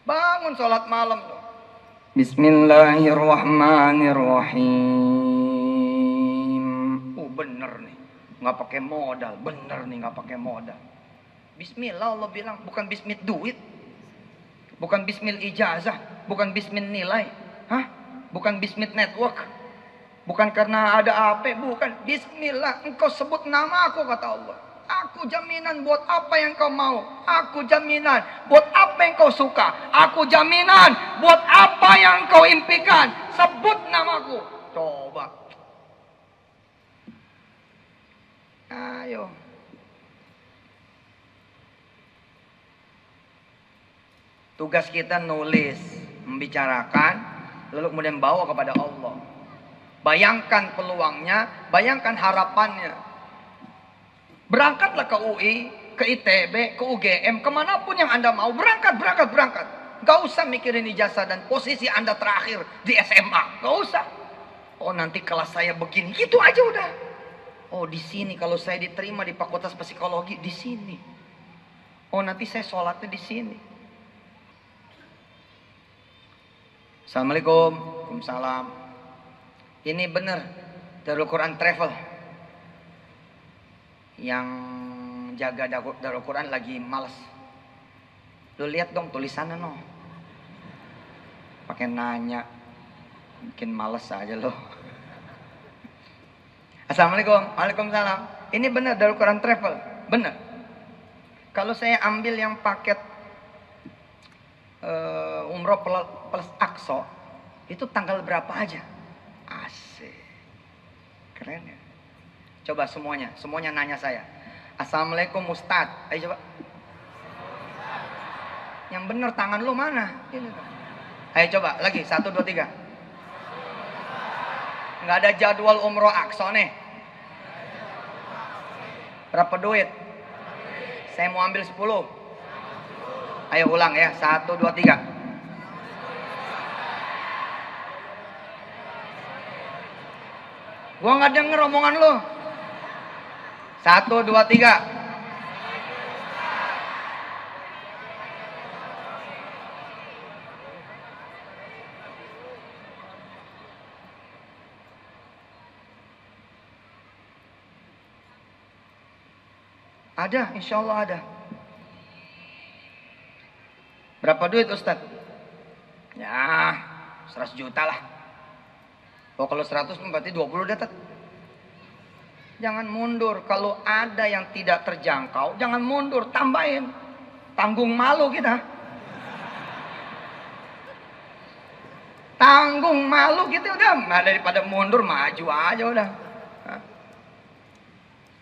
Bangun sholat malam tuh. Bismillahirrahmanirrahim. Bener nih. Nggak pakai modal. Bener nih nggak pakai modal. Bismillah Allah bilang, bukan bismil duit, bukan bismil ijazah, bukan bismil nilai, bukan bismil network, bukan karena ada apa, bukan. Bismillah, engkau sebut nama aku kata Allah. Aku jaminan buat apa yang kau mau. Aku jaminan buat apa yang kau suka. Aku jaminan buat apa yang kau impikan. Sebut namaku. Coba. Ayo. Tugas kita nulis, membicarakan, lalu kemudian bawa kepada Allah. Bayangkan peluangnya, bayangkan harapannya. Berangkatlah ke UI, ke ITB, ke UGM, kemanapun yang Anda mau. Berangkat. Gak usah mikirin ijazah dan posisi Anda terakhir di SMA. Gak usah. Oh nanti kelas saya begini, gitu aja udah. Oh di sini kalau saya diterima di Fakultas Psikologi, di sini. Oh nanti saya sholatnya di sini. Assalamualaikum. Waalaikumsalam. Ini benar Darul Quran Travel. Yang jaga Darul Quran lagi males. Lu lihat dong tulisannya no. Pakai nanya. Bikin males aja loh. Assalamualaikum. Waalaikumsalam. Ini benar Darul Quran Travel. Benar. Kalau saya ambil yang paket umroh plus Aqsa, itu tanggal berapa aja? Asik. Keren ya. Coba semuanya nanya saya. Assalamualaikum Ustadz. Ayo coba. Yang benar tangan lu mana? Ini. Ayo coba lagi 1 2 3. Nggak ada jadwal umroh Aqsa nih. Berapa duit? Saya mau ambil 10. Ayo ulang ya. 1 2 3. Gua nggak denger omongan lu. 1 2 3. Ada, insya Allah ada. Berapa duit Ustadz? Ya, 100 juta lah. Oh, kalau 100 berarti 20 dapat. Jangan mundur. Kalau ada yang tidak terjangkau, jangan mundur, tambahin. Tanggung malu kita. Tanggung malu kita udah. Nah, daripada mundur, maju aja udah.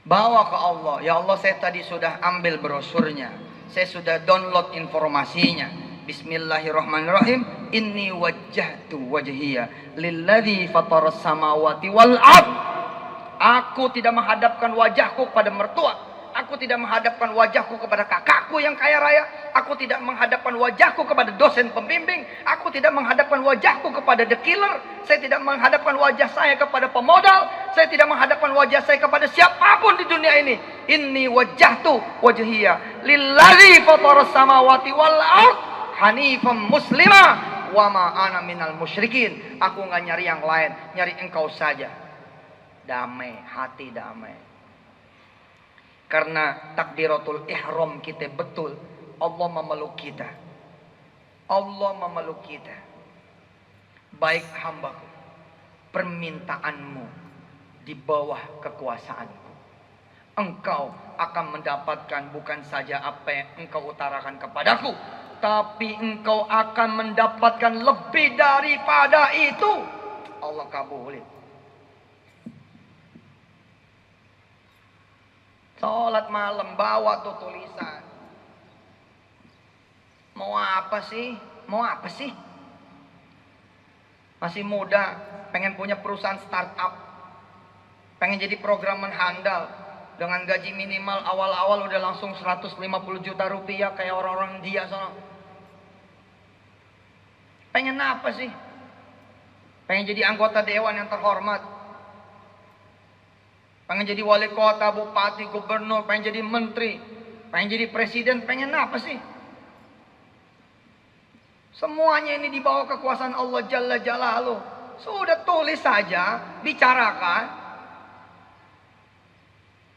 Bawa ke Allah. Ya Allah, saya tadi sudah ambil brosurnya. Saya sudah download informasinya. Bismillahirrahmanirrahim. Inni wajjahtu wajhiya lilladzi fataras samawati wal ard. Aku tidak menghadapkan wajahku kepada mertua. Aku tidak menghadapkan wajahku kepada kakakku yang kaya raya. Aku tidak menghadapkan wajahku kepada dosen pembimbing. Aku tidak menghadapkan wajahku kepada the killer. Saya tidak menghadapkan wajah saya kepada pemodal. Saya tidak menghadapkan wajah saya kepada siapapun di dunia ini. Inni wajjahtu wajhiya lilladzi fataras samawati wal ard hanifan muslima wa ma ana minal musyrikin. Aku enggak nyari yang lain, nyari engkau saja. Damai, hati damai. Karena takbiratul ihram kita betul, Allah memeluk kita. Allah memeluk kita. Baik hambaku, permintaanmu di bawah kekuasaanku. Engkau akan mendapatkan bukan saja apa yang engkau utarakan kepadaku, tapi engkau akan mendapatkan lebih daripada itu. Allah kabulin. Sholat malam bawa tuh tulisan. Mau apa sih? Mau apa sih? Masih muda, pengen punya perusahaan startup, pengen jadi programmer handal, dengan gaji minimal awal-awal udah langsung 150 juta rupiah kayak orang-orang dia sono. Pengen apa sih? Pengen jadi anggota dewan yang terhormat, pengen jadi wali kota, bupati, gubernur, pengen jadi menteri, pengen jadi presiden, pengen apa sih? Semuanya ini di bawah kekuasaan Allah Jalla Jalaluh. Sudah tulis saja, bicarakan,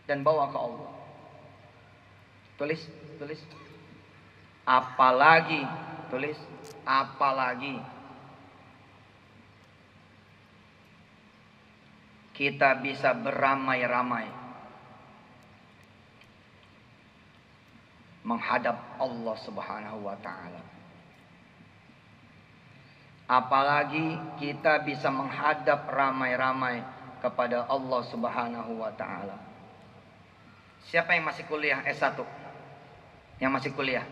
dan bawa ke Allah. Tulis. Apalagi, tulis, apalagi kita bisa beramai-ramai menghadap Allah Subhanahu wa taala. Apalagi kita bisa menghadap ramai-ramai kepada Allah Subhanahu wa taala. Siapa yang masih kuliah S1? Yang masih kuliah?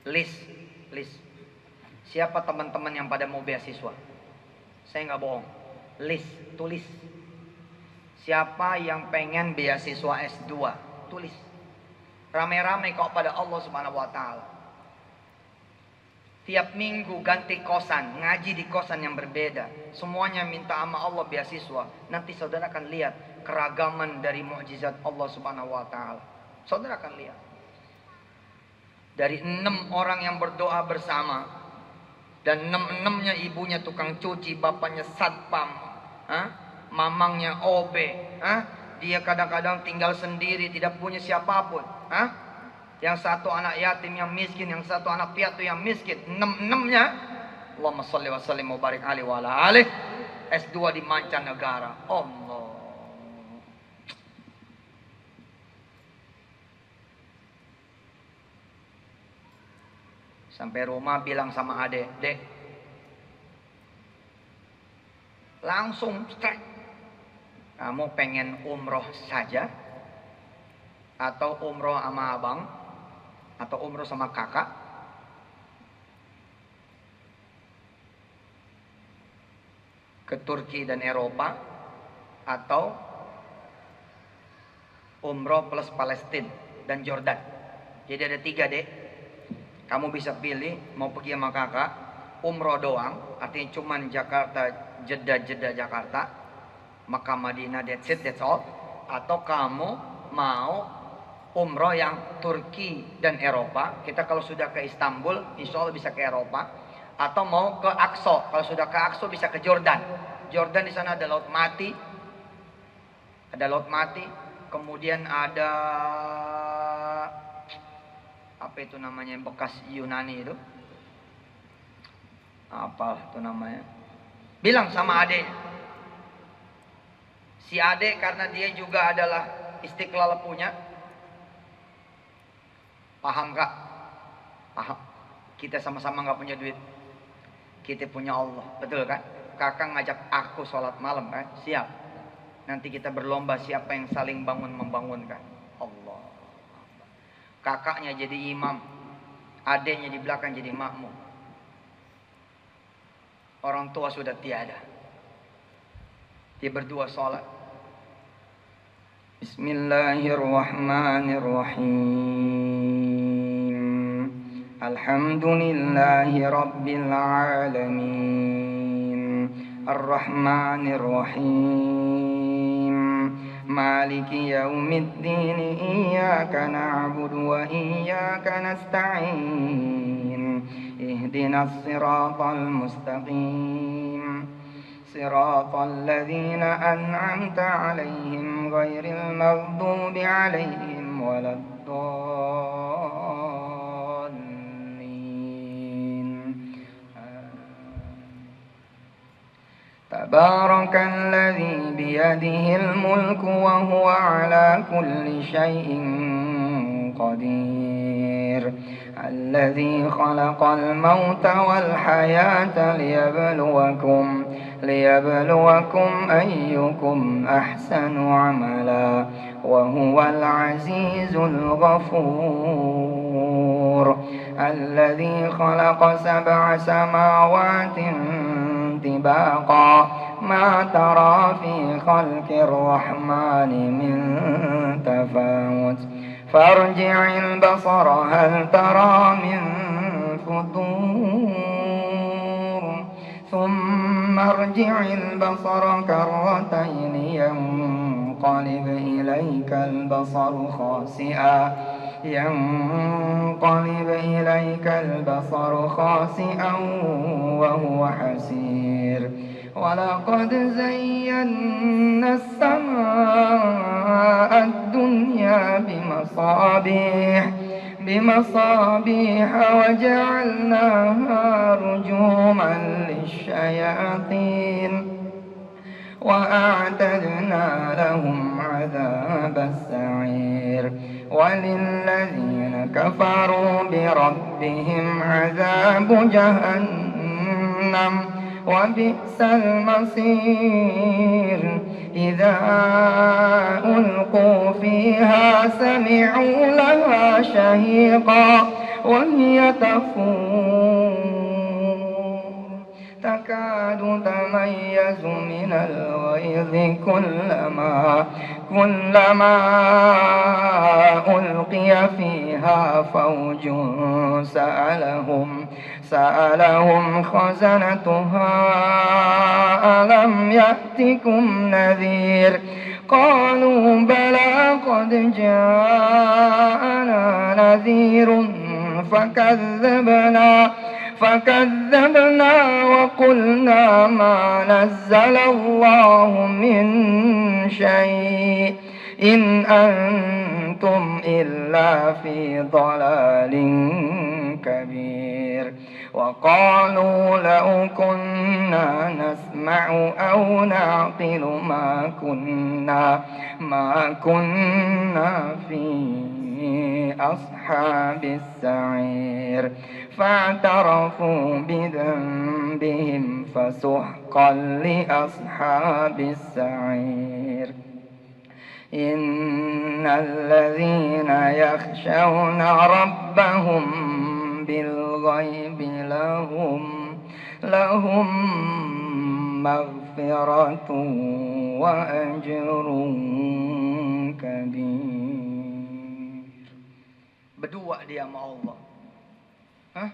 List. Siapa teman-teman yang pada mau beasiswa? Saya nggak bohong. List, tulis. Siapa yang pengen beasiswa S2? Tulis. Ramai-ramai kok pada Allah Subhanahu wa taala. Tiap minggu ganti kosan, ngaji di kosan yang berbeda. Semuanya minta sama Allah beasiswa. Nanti saudara akan lihat keragaman dari mukjizat Allah Subhanahu wa taala. Saudara akan lihat. Dari 6 orang yang berdoa bersama, dan 6-6-nya ibunya tukang cuci, bapaknya satpam, mamangnya OB, dia kadang-kadang tinggal sendiri, tidak punya siapapun, Yang satu anak yatim yang miskin, yang satu anak piatu yang miskin. 6-6-nya Allahumma sholli wa sallim wa barik alaihi wa ala alihi. S2 di mancanegara. Allah. Sampai rumah bilang sama adek, "Dek, langsung strike. Kamu pengen umroh saja? Atau umroh sama abang? Atau umroh sama kakak? Ke Turki dan Eropa? Atau umroh plus Palestina dan Jordan?" Jadi ada 3, Dek. Kamu bisa pilih mau pergi sama kakak, umroh doang, artinya cuman Jakarta, Jeddah Jakarta, Makkah Madinah, that's it, that's all. Atau kamu mau umroh yang Turki dan Eropa, kita kalau sudah ke Istanbul, insya Allah bisa ke Eropa. Atau mau ke Aqsa, kalau sudah ke Aqsa bisa ke Jordan. Jordan di sana ada Laut Mati, kemudian ada apa itu namanya bekas Yunani itu, apa itu namanya, bilang sama adek. Si adek karena dia juga adalah Istiqlal punya, paham kak? Paham. Kita sama-sama nggak punya duit, kita punya Allah, betul kan? Kakak ngajak aku sholat malam kan, siap. Nanti kita berlomba siapa yang saling bangun membangunkan. Allah. Kakaknya jadi imam, adeknya di belakang jadi makmum. Orang tua sudah tiada, dia berdua sholat. Bismillahirrahmanirrahim. Alhamdulillahi rabbil alamin. Ar-Rahmanir-Rahim. Maliki yaumiddin. Iyyaka na'budu wa iyyaka nasta'in. Ihdinas siratal mustaqim. Siratal ladzina an'amta 'alaihim ghairil maghdubi 'alaihim waladdallin. Tabarakalladzi biyadihil mulku wa huwa 'ala kulli syai'in qadir. Alladzi khalaqal mauta wal hayata liyabluwakum ayyukum ahsanu 'amala wa huwal 'azizul ghafur. Alladzi khalaqa sab'a samawatin طباقا ما ترى في خلق الرحمن من تفاوت فارجع البصر هل ترى من فطور ثم ارجع البصر كرتين ينقلب إليك البصر خاسئا وهو حسير. ولقد زينا السماء الدنيا بمصابيح وجعلناها رجوما للشياطين وأعتدنا لهم عذاب السعير. وللذين كفروا بربهم عذاب جهنم وبئس المصير. إذا ألقوا فيها سمعوا لها شهيقا وهي تفور تكاد تميز من الغيظ كلما ألقي فيها فوج سألهم خزنتها ألم يأتكم نذير قالوا بلى قد جاءنا نذير فكذبنا وقلنا ما نزل الله من شيء إن أنتم إلا في ضلال كبير. وقالوا لو كنا نسمع أو نعقل ما كنا في أصحاب السعير فاعترفوا بذنبهم فسحقا لأصحاب السعير إن الذين يخشون ربهم بالغيب لهم مغفرة وأجر كبير. Berdua dia sama Allah. Hah?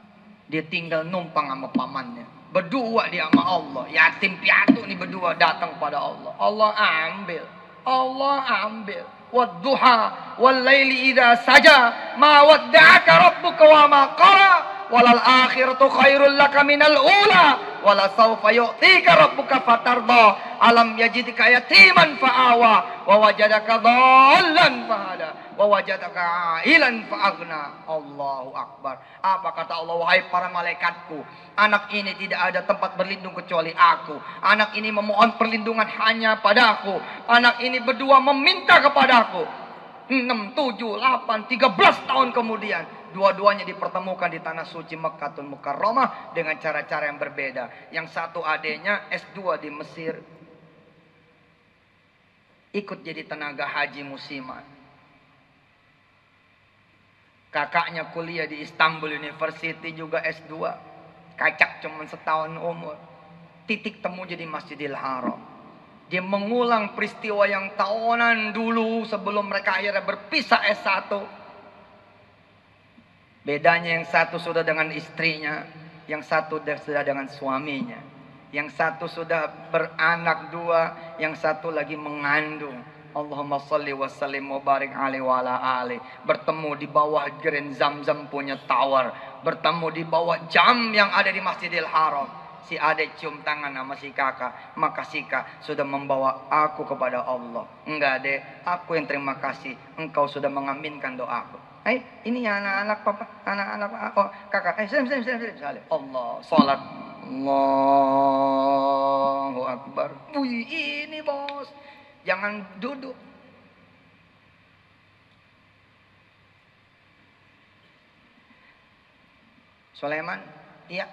Dia tinggal numpang sama pamannya. Berdua dia sama Allah. Yatim piatu nih berdua datang pada Allah. Allah ambil. Wadduha wal laili idza saja ma wadda'aka rabbuka wa ma qara walal akhiratu khairul laka minal ula wala sawfa yu'tika rabbuka fatarda alam yajidka yatiman fa'awa wa wajadaka dhallan fahada wa wajadaka ailan fa'aghna. Allahu akbar. Apa kata Allah? Wahai para malaikatku, anak ini tidak ada tempat berlindung kecuali aku. Anak ini memohon perlindungan hanya padaku. Anak ini berdua meminta kepadaku. 6, 7, 8, 13 tahun kemudian dua-duanya dipertemukan di tanah suci Mekkatul Mukarramah dengan cara-cara yang berbeda. Yang satu adanya S2 di Mesir, ikut jadi tenaga haji musiman. Kakaknya kuliah di Istanbul University juga S2. Kacak cuma setahun umur. Titik temu jadi Masjidil Haram. Dia mengulang peristiwa yang tahunan dulu sebelum mereka akhirnya berpisah S1. Bedanya yang satu sudah dengan istrinya, yang satu sudah dengan suaminya. Yang satu sudah beranak 2, yang satu lagi mengandung. Allahumma salli wa sallim wa barik alaihi wa ala ali. Bertemu di bawah Grand Zamzam punya tower. Bertemu di bawah jam yang ada di Masjidil Haram. Si adek cium tangan sama si kakak. Maka si kak sudah membawa aku kepada Allah. Enggak deh, aku yang terima kasih. Engkau sudah mengaminkan doaku. Ini anak-anak papa, anak-anak kakak. Salim. Allah, salat. Allahu akbar. Wih, ini bos. Jangan duduk. Sulaiman, iya.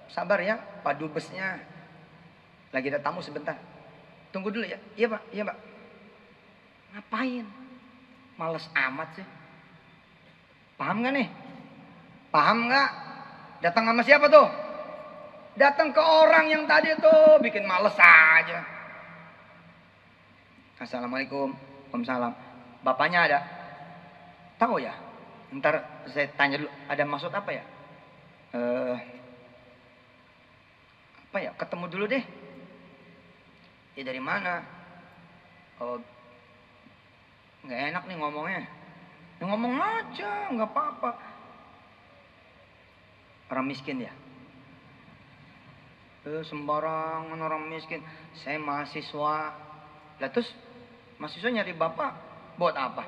Sabar ya, Pak Dubesnya lagi ada tamu sebentar. Tunggu dulu ya. Iya Pak, iya Pak. Ngapain? Males amat sih. Paham gak nih? Paham gak? Datang sama siapa tuh? Datang ke orang yang tadi tuh bikin males aja. Assalamualaikum. Waalaikumsalam. Bapaknya ada? Tahu ya? Ntar saya tanya dulu. Ada maksud apa ya? Apa ya? Ketemu dulu deh. Ya dari mana? Oh, nggak enak nih ngomongnya. Ya, ngomong aja, nggak apa-apa. Orang miskin ya? Sembarangan orang miskin. Saya mahasiswa. Lah terus mahasiswa nyari bapak buat apa?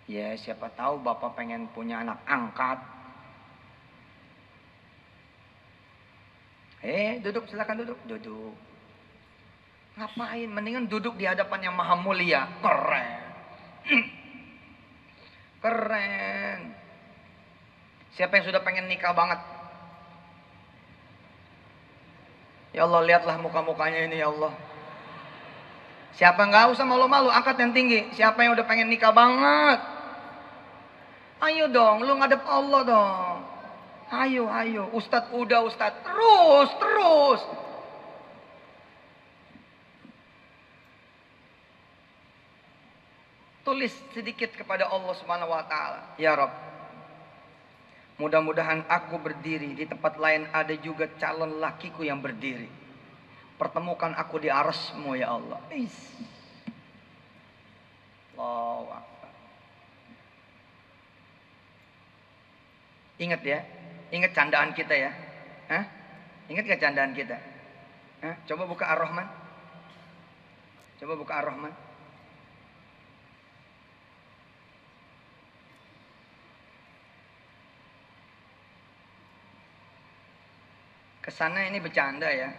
Ya siapa tahu bapak pengen punya anak angkat. Duduk, silakan duduk. Duduk. Ngapain? Mendingan duduk di hadapan yang maha mulia. Keren. Keren. Siapa yang sudah pengen nikah banget? Ya Allah, lihatlah muka-mukanya ini ya Allah. Siapa nggak usah malu-malu, angkat yang tinggi. Siapa yang udah pengen nikah banget? Ayo dong, lu ngadep Allah dong. Ayo. Ustadz udah, Ustadz. Terus. Tulis sedikit kepada Allah Subhanahu wa taala. Ya Rabb, mudah-mudahan aku berdiri di tempat lain ada juga calon lakiku yang berdiri. Pertemukan aku di arasmu ya Allah. Allahu Akbar. Ingat ya. Ingat candaan kita ya. Hah? Ingat gak candaan kita? Hah? Coba buka Ar-Rahman. Coba buka Ar-Rahman. Kesannya ini bercanda ya.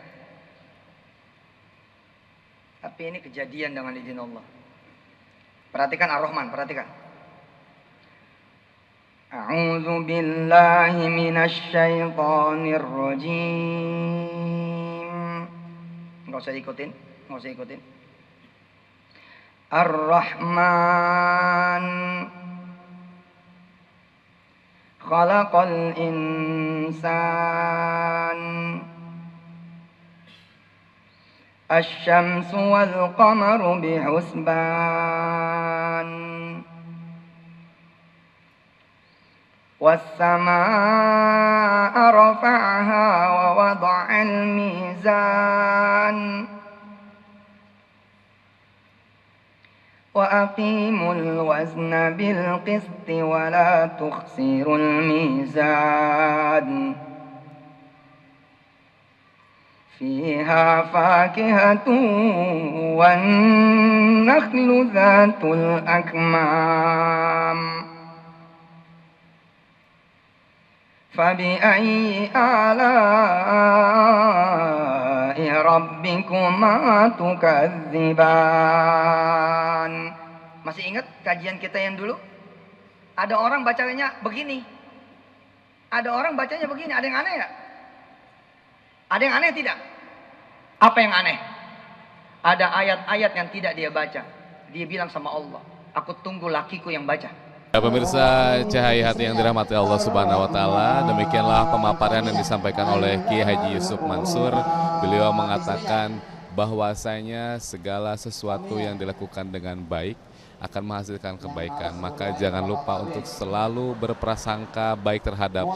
Tapi ini kejadian dengan izin Allah. Perhatikan Ar-Rahman, perhatikan. A'udzu billahi minasy syaithanir rajim. Enggak usah ikutin, enggak usah ikutin. Ar-Rahman khalaqal insan asy-syamsu wal qamaru bihusban was-samaa'a rafa'aha wa wada'al mizan وأقيموا الوزن بالقسط ولا تخسروا الميزان فيها فاكهة والنخل ذات الأكمام فبأي آلاء ربكما تكذبان. Masih ingat kajian kita yang dulu? Ada orang bacanya begini, ada orang bacanya begini. Ada yang aneh nggak? Ada yang aneh tidak? Apa yang aneh? Ada ayat-ayat yang tidak dia baca. Dia bilang sama Allah, aku tunggu lakiku yang baca. Ya, pemirsa Cahaya Hati yang dirahmati Allah Subhanahu wa taala, demikianlah pemaparan yang disampaikan oleh Kiai Haji Yusuf Mansur. Beliau mengatakan bahwasanya segala sesuatu yang dilakukan dengan baik akan menghasilkan kebaikan. Maka jangan lupa untuk selalu berprasangka baik terhadap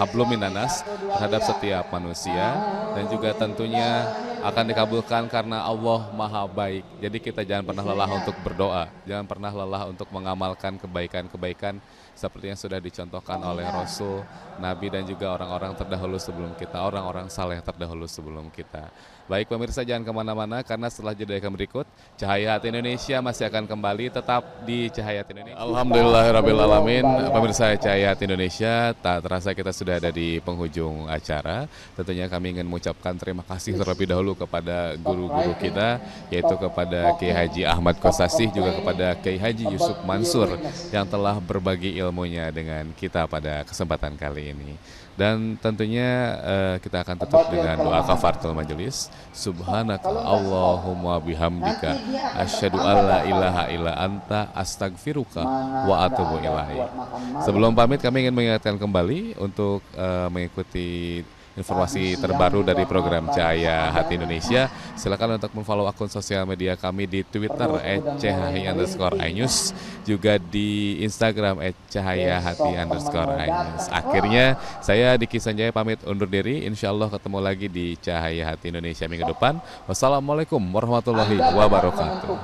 hablum minanas, terhadap setiap manusia, dan juga tentunya akan dikabulkan karena Allah Maha Baik. Jadi kita jangan pernah lelah untuk berdoa, jangan pernah lelah untuk mengamalkan kebaikan-kebaikan seperti yang sudah dicontohkan oleh Rasul, Nabi, dan juga orang-orang terdahulu sebelum kita, orang-orang saleh terdahulu sebelum kita. Baik pemirsa, jangan kemana-mana karena setelah jeda yang berikut, Cahaya Hati Indonesia masih akan kembali tetap di Cahaya Hati Indonesia. Alhamdulillahirrabbilalamin, pemirsa Cahaya Hati Indonesia, tak terasa kita sudah ada di penghujung acara. Tentunya kami ingin mengucapkan terima kasih terlebih dahulu kepada guru-guru kita, yaitu kepada Kiai Haji Ahmad Kosasih, juga kepada Kiai Haji Yusuf Mansur yang telah berbagi ilmunya dengan kita pada kesempatan kali ini. Dan tentunya kita akan tutup dengan doa kafaratul majelis. Subhanaka Allahumma bihamdika asyhadu alla ilaha illa anta astaghfiruka wa atubu ilaik. Sebelum pamit, kami ingin mengingatkan kembali untuk mengikuti informasi terbaru dari program Cahaya Hati Indonesia. Silakan untuk memfollow akun sosial media kami di Twitter @chahahi_inews, juga di Instagram @cahayahati_inews. Akhirnya saya Diki Sanjaya pamit undur diri. Insya Allah ketemu lagi di Cahaya Hati Indonesia minggu depan. Wassalamualaikum warahmatullahi wabarakatuh.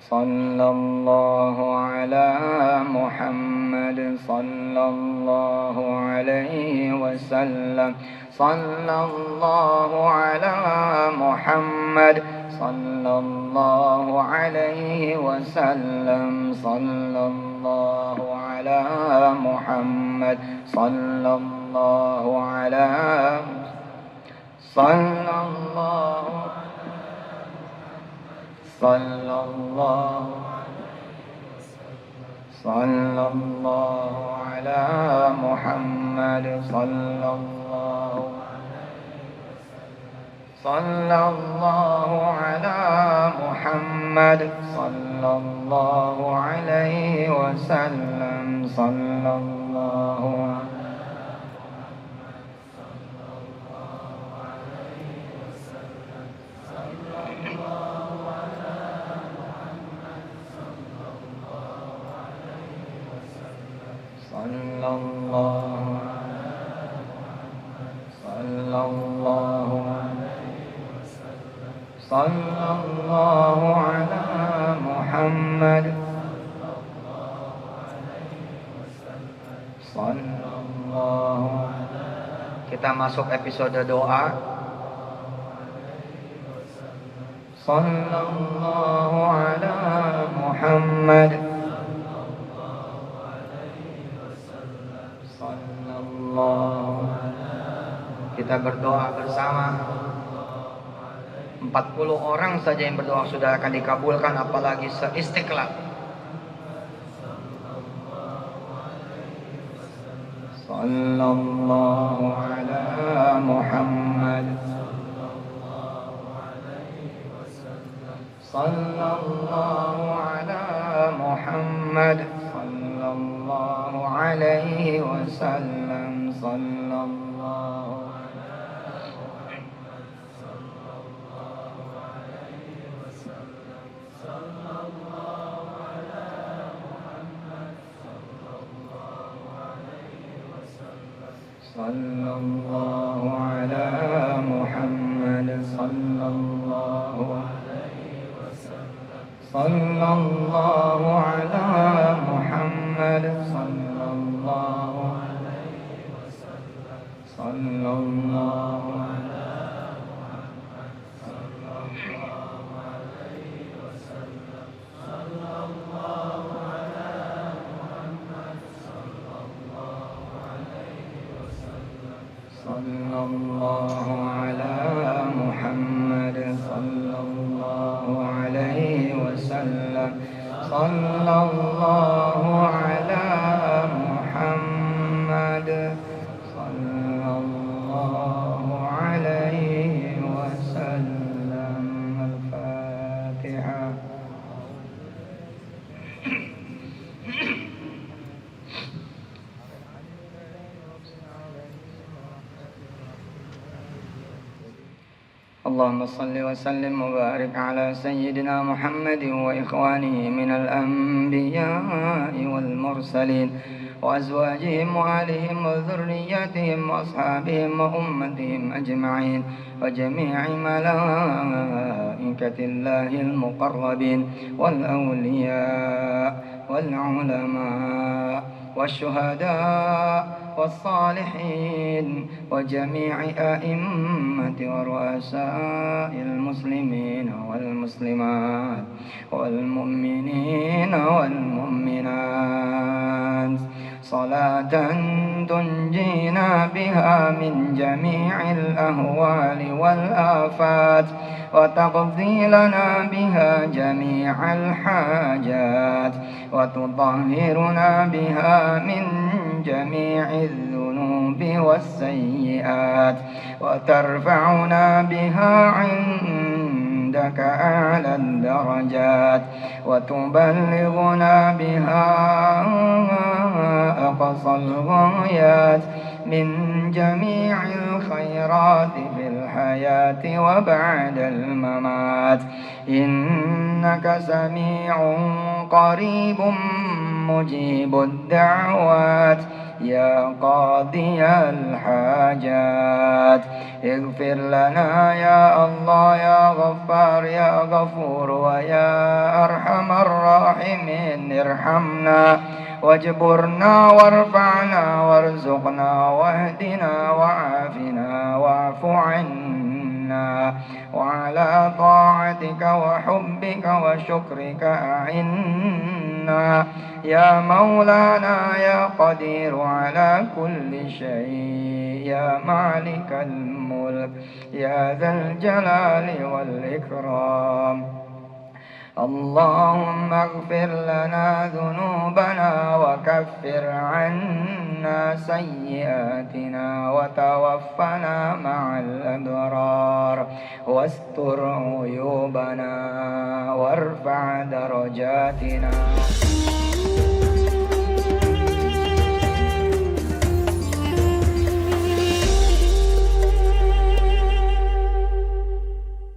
Sallallahu ala Muhammad sallallahu alaihi wasallam. Sallallahu ala Muhammad sallallahu alaihi wasallam. Sallallahu ala Muhammad sallallahu ala sallallahu sallallahu ala Muhammad sallallahu ala Muhammad sallallahu alaihi wasallam. Sallallahu sallallahu ala Muhammad sallallahu. Kita masuk episode doa. Sallallahu ala Muhammad sallallahu kita berdoa bersama. 40 orang saja yang berdoa sudah akan dikabulkan, apalagi seistiqlal. Sallallahu ala Muhammad. Sallallahu ala Muhammad. Sallallahu alaihi wasallam. Sallallahu sallallahu ala Muhammad. Sallallahu ala Muhammad. Sallallahu sallallahu ala Muhammad. Sallallahu alaihi wasallam. Sallallahu ala Muhammad. Sallallahu alaihi wasallam. Al-Fatihah. اللهم صل وسلم وبارك على سيدنا محمد وإخوانه من الأنبياء والمرسلين وأزواجهم وآلهم وذرياتهم وأصحابهم وأمتهم أجمعين وجميع ملائكة الله المقربين والأولياء والعلماء والشهداء والصالحين وجميع أئمة ورؤساء المسلمين والمسلمات والمؤمنين والمؤمنات صلاة تنجينا بها من جميع الأهوال والآفات وتقضي لنا بها جميع الحاجات وتطهرنا بها من جميع الذنوب والسيئات وترفعنا بها عندك أعلى الدرجات وتبلغنا بها أقصى الغايات من جميع الخيرات في الحياة وبعد الممات إنك سميع قريب مجيب الدعوات يا قاضي الحاجات اغفر لنا يا الله يا غفار يا غفور ويا أرحم الراحمين ارحمنا واجبرنا وارفعنا وارزقنا واهدنا وعافنا واعف عنا وعلى طاعتك وحبك وشكرك أعنا يا مولانا يا قدير على كل شيء يا مالك الملك يا ذا الجلال والإكرام اللهم اغفر لنا ذنوبنا وكفر عنا سيئاتنا وتوفنا مع الأبرار واستر عيوبنا وارفع درجاتنا